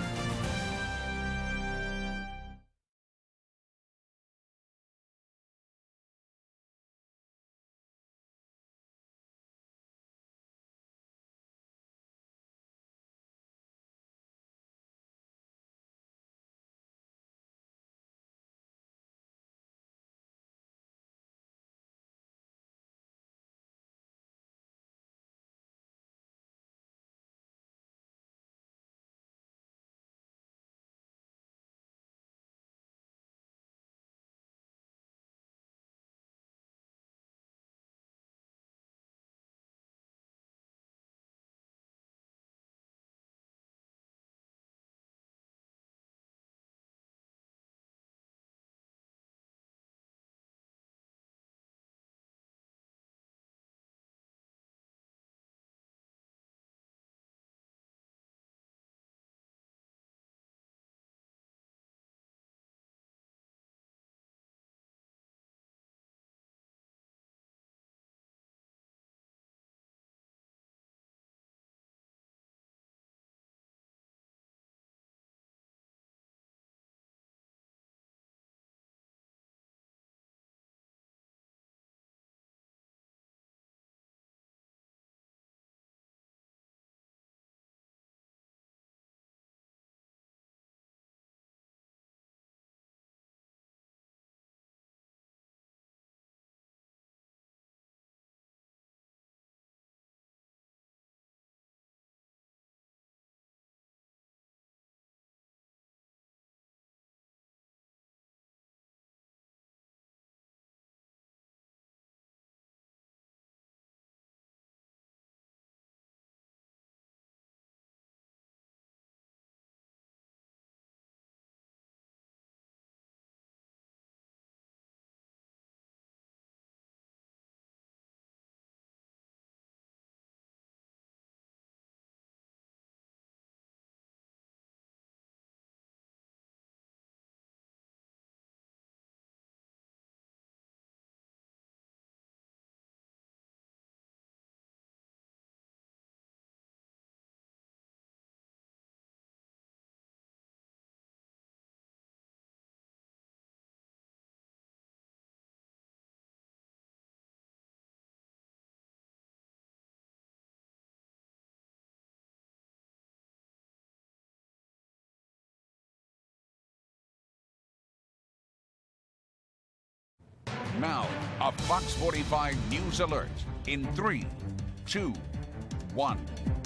Now, a Fox 45 News Alert in 3, 2, 1.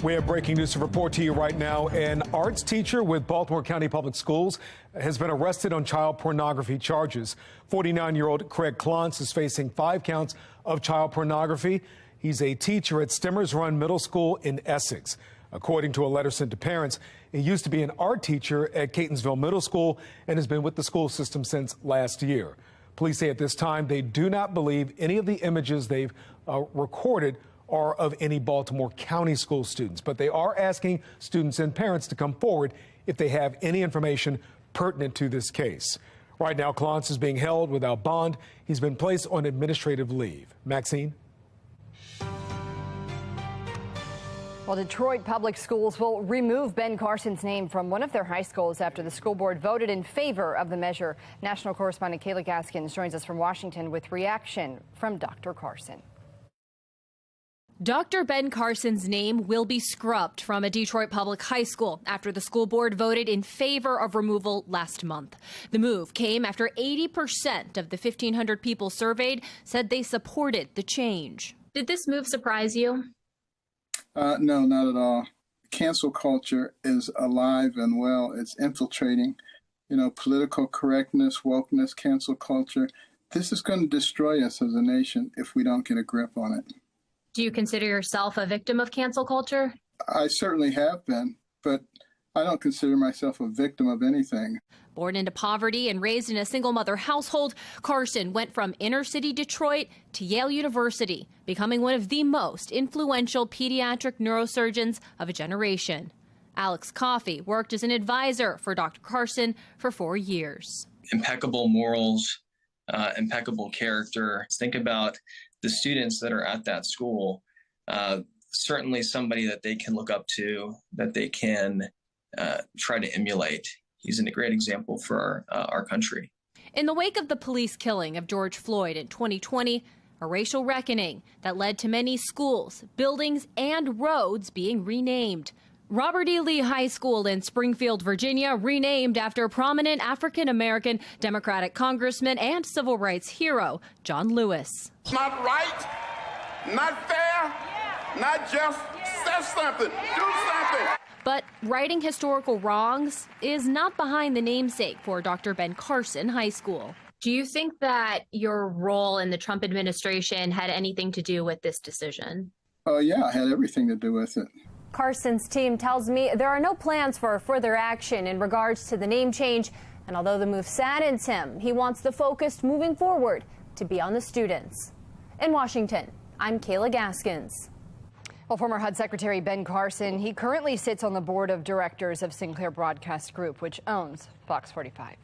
We have breaking news to report to you right now. An arts teacher with Baltimore County Public Schools has been arrested on child pornography charges. 49-year-old Craig Klontz is facing 5 counts of child pornography. He's a teacher at Stimmers Run Middle School in Essex. According to a letter sent to parents, he used to be an art teacher at Catonsville Middle School and has been with the school system since last year. Police say at this time they do not believe any of the images they've recorded are of any Baltimore County school students, but they are asking students and parents to come forward if they have any information pertinent to this case. Right now, Klontz is being held without bond. He's been placed on administrative leave. Maxine? Well, Detroit Public Schools will remove Ben Carson's name from one of their high schools after the school board voted in favor of the measure. National correspondent Kayla Gaskins joins us from Washington with reaction from Dr. Carson. Dr. Ben Carson's name will be scrubbed from a Detroit public high school after the school board voted in favor of removal last month. The move came after 80% of the 1,500 people surveyed said they supported the change. Did this move surprise you? No, not at all. Cancel culture is alive and well. It's infiltrating, political correctness, wokeness, cancel culture. This is going to destroy us as a nation if we don't get a grip on it. Do you consider yourself a victim of cancel culture? I certainly have been, but I don't consider myself a victim of anything. Born into poverty and raised in a single-mother household, Carson went from inner-city Detroit to Yale University, becoming one of the most influential pediatric neurosurgeons of a generation. Alex Coffey worked as an advisor for Dr. Carson for 4 years. Impeccable morals, impeccable character. Think about the students that are at that school, certainly somebody that they can look up to, that they can try to emulate. He's a great example for our country. In the wake of the police killing of George Floyd in 2020, a racial reckoning that led to many schools, buildings, and roads being renamed. Robert E. Lee High School in Springfield, Virginia, renamed after prominent African-American Democratic congressman and civil rights hero, John Lewis. It's not right, not fair, not just. Say something, do something. But righting historical wrongs is not behind the namesake for Dr. Ben Carson High School. Do you think that your role in the Trump administration had anything to do with this decision? Yeah, it had everything to do with it. Carson's team tells me there are no plans for further action in regards to the name change. And although the move saddens him, he wants the focus moving forward to be on the students. In Washington, I'm Kayla Gaskins. Well, former HUD Secretary Ben Carson, he currently sits on the board of directors of Sinclair Broadcast Group, which owns Fox 45.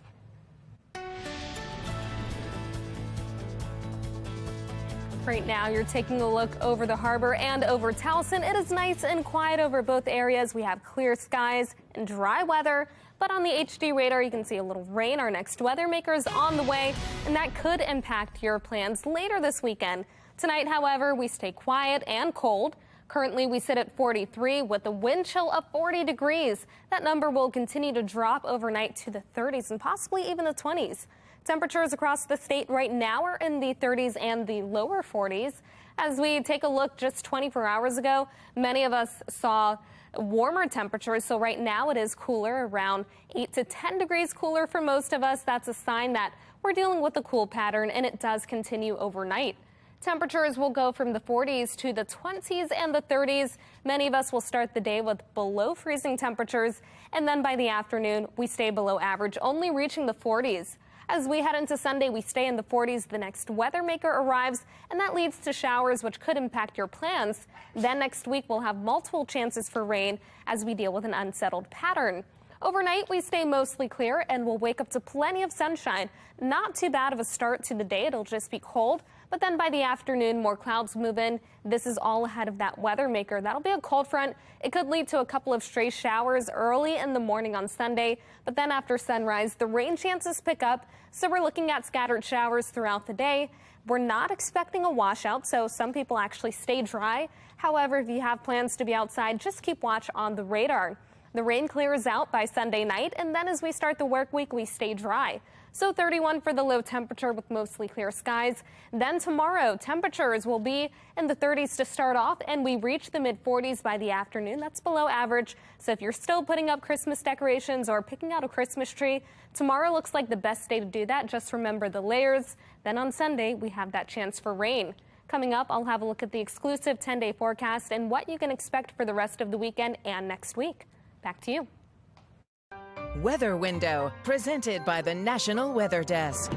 Right now, you're taking a look over the harbor and over Towson. It is nice and quiet over both areas. We have clear skies and dry weather, but on the HD radar, you can see a little rain. Our next weather maker is on the way, and that could impact your plans later this weekend. Tonight, however, we stay quiet and cold. Currently, we sit at 43 with a wind chill of 40 degrees. That number will continue to drop overnight to the 30s and possibly even the 20s. Temperatures across the state right now are in the 30s and the lower 40s. As we take a look just 24 hours ago, many of us saw warmer temperatures. So right now it is cooler, around 8 to 10 degrees cooler for most of us. That's a sign that we're dealing with a cool pattern, and it does continue overnight. Temperatures will go from the 40s to the 20s and the 30s. Many of us will start the day with below freezing temperatures, and then by the afternoon, we stay below average, only reaching the 40s. As we head into Sunday, we stay in the 40s. The next weather maker arrives, and that leads to showers, which could impact your plans. Then next week, we'll have multiple chances for rain as we deal with an unsettled pattern. Overnight, we stay mostly clear, and we'll wake up to plenty of sunshine. Not too bad of a start to the day. It'll just be cold. But then by the afternoon, more clouds move in. This is all ahead of that weather maker. That'll be a cold front. It could lead to a couple of stray showers early in the morning on Sunday. But then after sunrise, the rain chances pick up. So we're looking at scattered showers throughout the day. We're not expecting a washout, so some people actually stay dry. However, if you have plans to be outside, just keep watch on the radar. The rain clears out by Sunday night, and then as we start the work week, we stay dry. So 31 for the low temperature with mostly clear skies. Then tomorrow, temperatures will be in the 30s to start off, and we reach the mid-40s by the afternoon. That's below average. So if you're still putting up Christmas decorations or picking out a Christmas tree, tomorrow looks like the best day to do that. Just remember the layers. Then on Sunday, we have that chance for rain. Coming up, I'll have a look at the exclusive 10-day forecast and what you can expect for the rest of the weekend and next week. Back to you. Weather Window, presented by the National Weather Desk.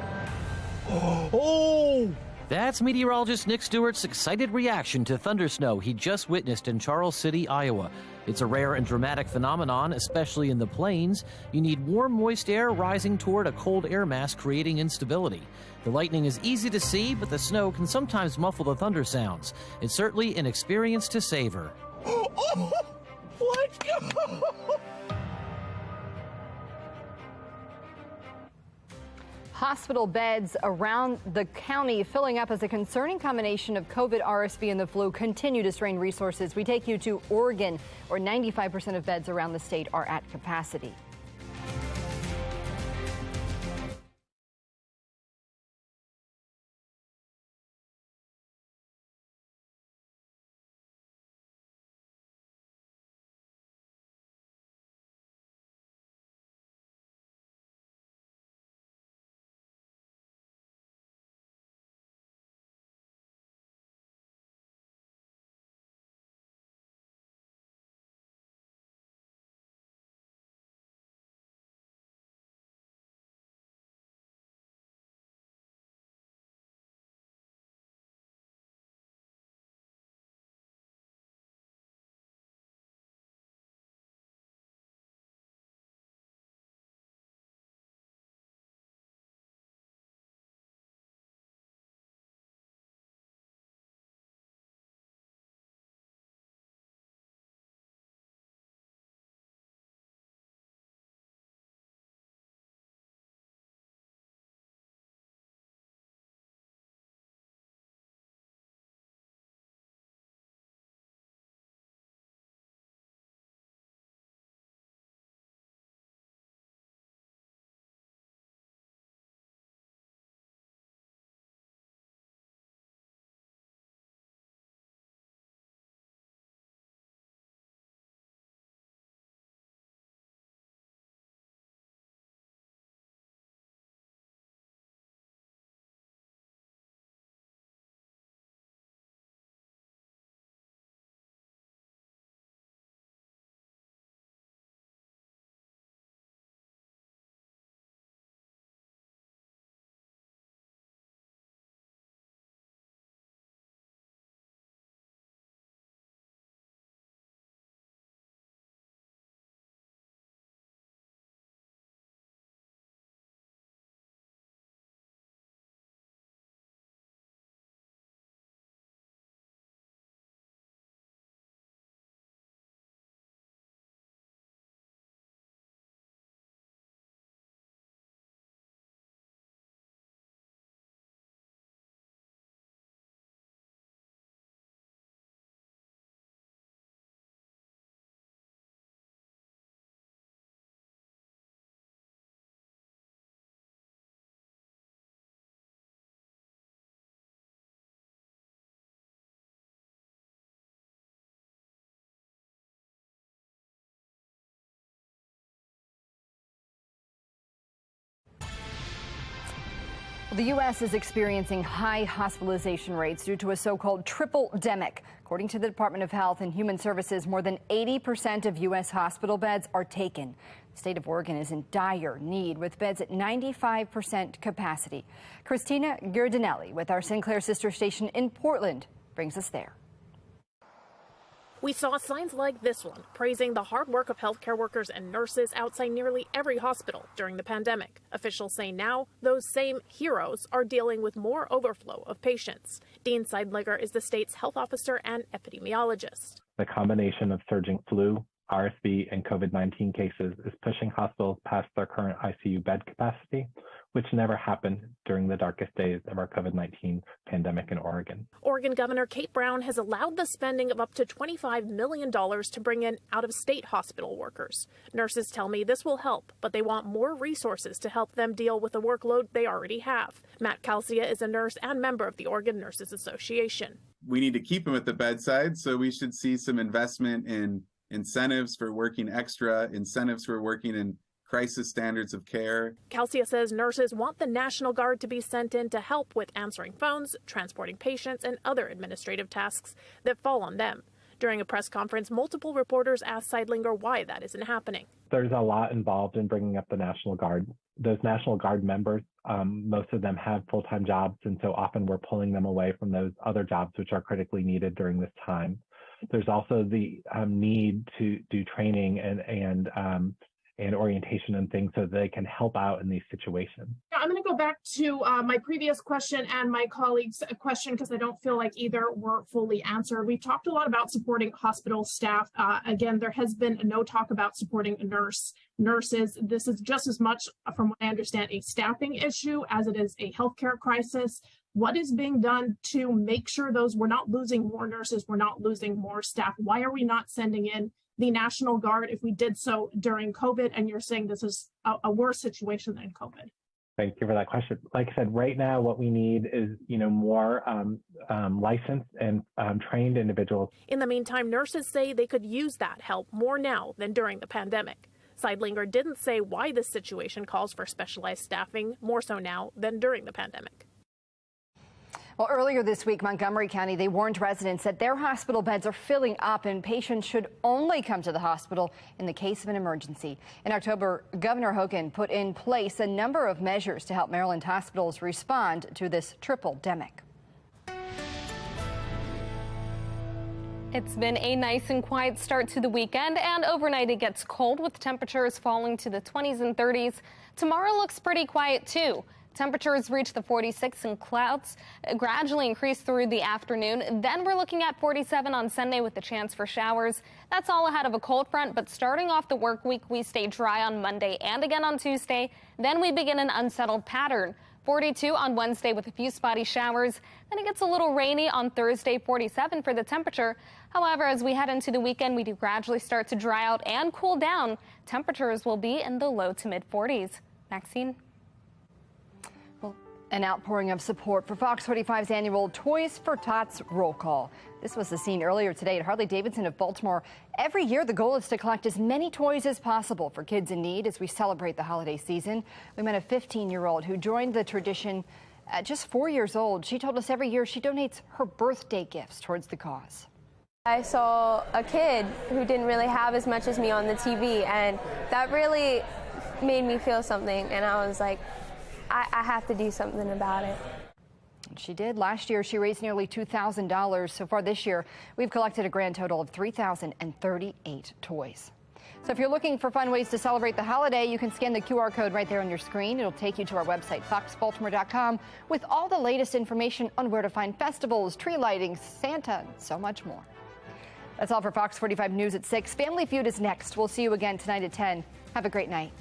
Oh! That's meteorologist Nick Stewart's excited reaction to thundersnow he just witnessed in Charles City, Iowa. It's a rare and dramatic phenomenon, especially in the plains. You need warm, moist air rising toward a cold air mass, creating instability. The lightning is easy to see, but the snow can sometimes muffle the thunder sounds. It's certainly an experience to savor. What? Hospital beds around the county filling up as a concerning combination of COVID, RSV, and the flu continue to strain resources. We take you to Oregon, where 95% of beds around the state are at capacity. The U.S. is experiencing high hospitalization rates due to a so-called triple-demic. According to the Department of Health and Human Services, more than 80% of U.S. hospital beds are taken. The state of Oregon is in dire need, with beds at 95% capacity. Christina Giardinelli with our Sinclair sister station in Portland brings us there. We saw signs like this one, praising the hard work of healthcare workers and nurses outside nearly every hospital during the pandemic. Officials say now those same heroes are dealing with more overflow of patients. Dean Seidliger is the state's health officer and epidemiologist. The combination of surging flu, RSV, and COVID-19 cases is pushing hospitals past their current ICU bed capacity, which never happened during the darkest days of our COVID-19 pandemic in Oregon. Oregon Governor Kate Brown has allowed the spending of up to $25 million to bring in out-of-state hospital workers. Nurses tell me this will help, but they want more resources to help them deal with the workload they already have. Matt Calcia is a nurse and member of the Oregon Nurses Association. We need to keep them at the bedside, so we should see some investment in incentives for working extra, incentives for working in crisis standards of care. Calcia says nurses want the National Guard to be sent in to help with answering phones, transporting patients, and other administrative tasks that fall on them. During a press conference, multiple reporters asked Seidlinger why that isn't happening. There's a lot involved in bringing up the National Guard. Those National Guard members, most of them have full-time jobs, and so often we're pulling them away from those other jobs which are critically needed during this time. There's also the need to do training and orientation and things so they can help out in these situations. I'm going to go back to my previous question and my colleague's question because I don't feel like either were fully answered. We've talked a lot about supporting hospital staff. Again, there has been no talk about supporting nurses. This is just as much, from what I understand, a staffing issue as it is a healthcare crisis. What is being done to make sure we're not losing more nurses, we're not losing more staff? Why are we not sending in the National Guard if we did so during COVID? And you're saying this is a worse situation than COVID. Thank you for that question. Like I said, right now, what we need is, more licensed and trained individuals. In the meantime, nurses say they could use that help more now than during the pandemic. Seidlinger didn't say why this situation calls for specialized staffing more so now than during the pandemic. Well, earlier this week, Montgomery County, they warned residents that their hospital beds are filling up and patients should only come to the hospital in the case of an emergency. In October, Governor Hogan put in place a number of measures to help Maryland hospitals respond to this triple-demic. It's been a nice and quiet start to the weekend, and overnight it gets cold with temperatures falling to the 20s and 30s. Tomorrow looks pretty quiet, too. Temperatures reach the 46 and clouds gradually increase through the afternoon. Then we're looking at 47 on Sunday with the chance for showers. That's all ahead of a cold front, but starting off the work week, we stay dry on Monday and again on Tuesday. Then we begin an unsettled pattern. 42 on Wednesday with a few spotty showers. Then it gets a little rainy on Thursday, 47 for the temperature. However, as we head into the weekend, we do gradually start to dry out and cool down. Temperatures will be in the low to mid 40s. Maxine? An outpouring of support for Fox 45's annual Toys for Tots roll call. This was the scene earlier today at Harley-Davidson of Baltimore. Every year, the goal is to collect as many toys as possible for kids in need as we celebrate the holiday season. We met a 15-year-old who joined the tradition at just 4 years old. She told us every year she donates her birthday gifts towards the cause. I saw a kid who didn't really have as much as me on the TV, and that really made me feel something, and I was like, I have to do something about it. She did. Last year, she raised nearly $2,000. So far this year, we've collected a grand total of 3,038 toys. So if you're looking for fun ways to celebrate the holiday, you can scan the QR code right there on your screen. It'll take you to our website, foxbaltimore.com, with all the latest information on where to find festivals, tree lighting, Santa, and so much more. That's all for Fox 45 News at 6. Family Feud is next. We'll see you again tonight at 10. Have a great night.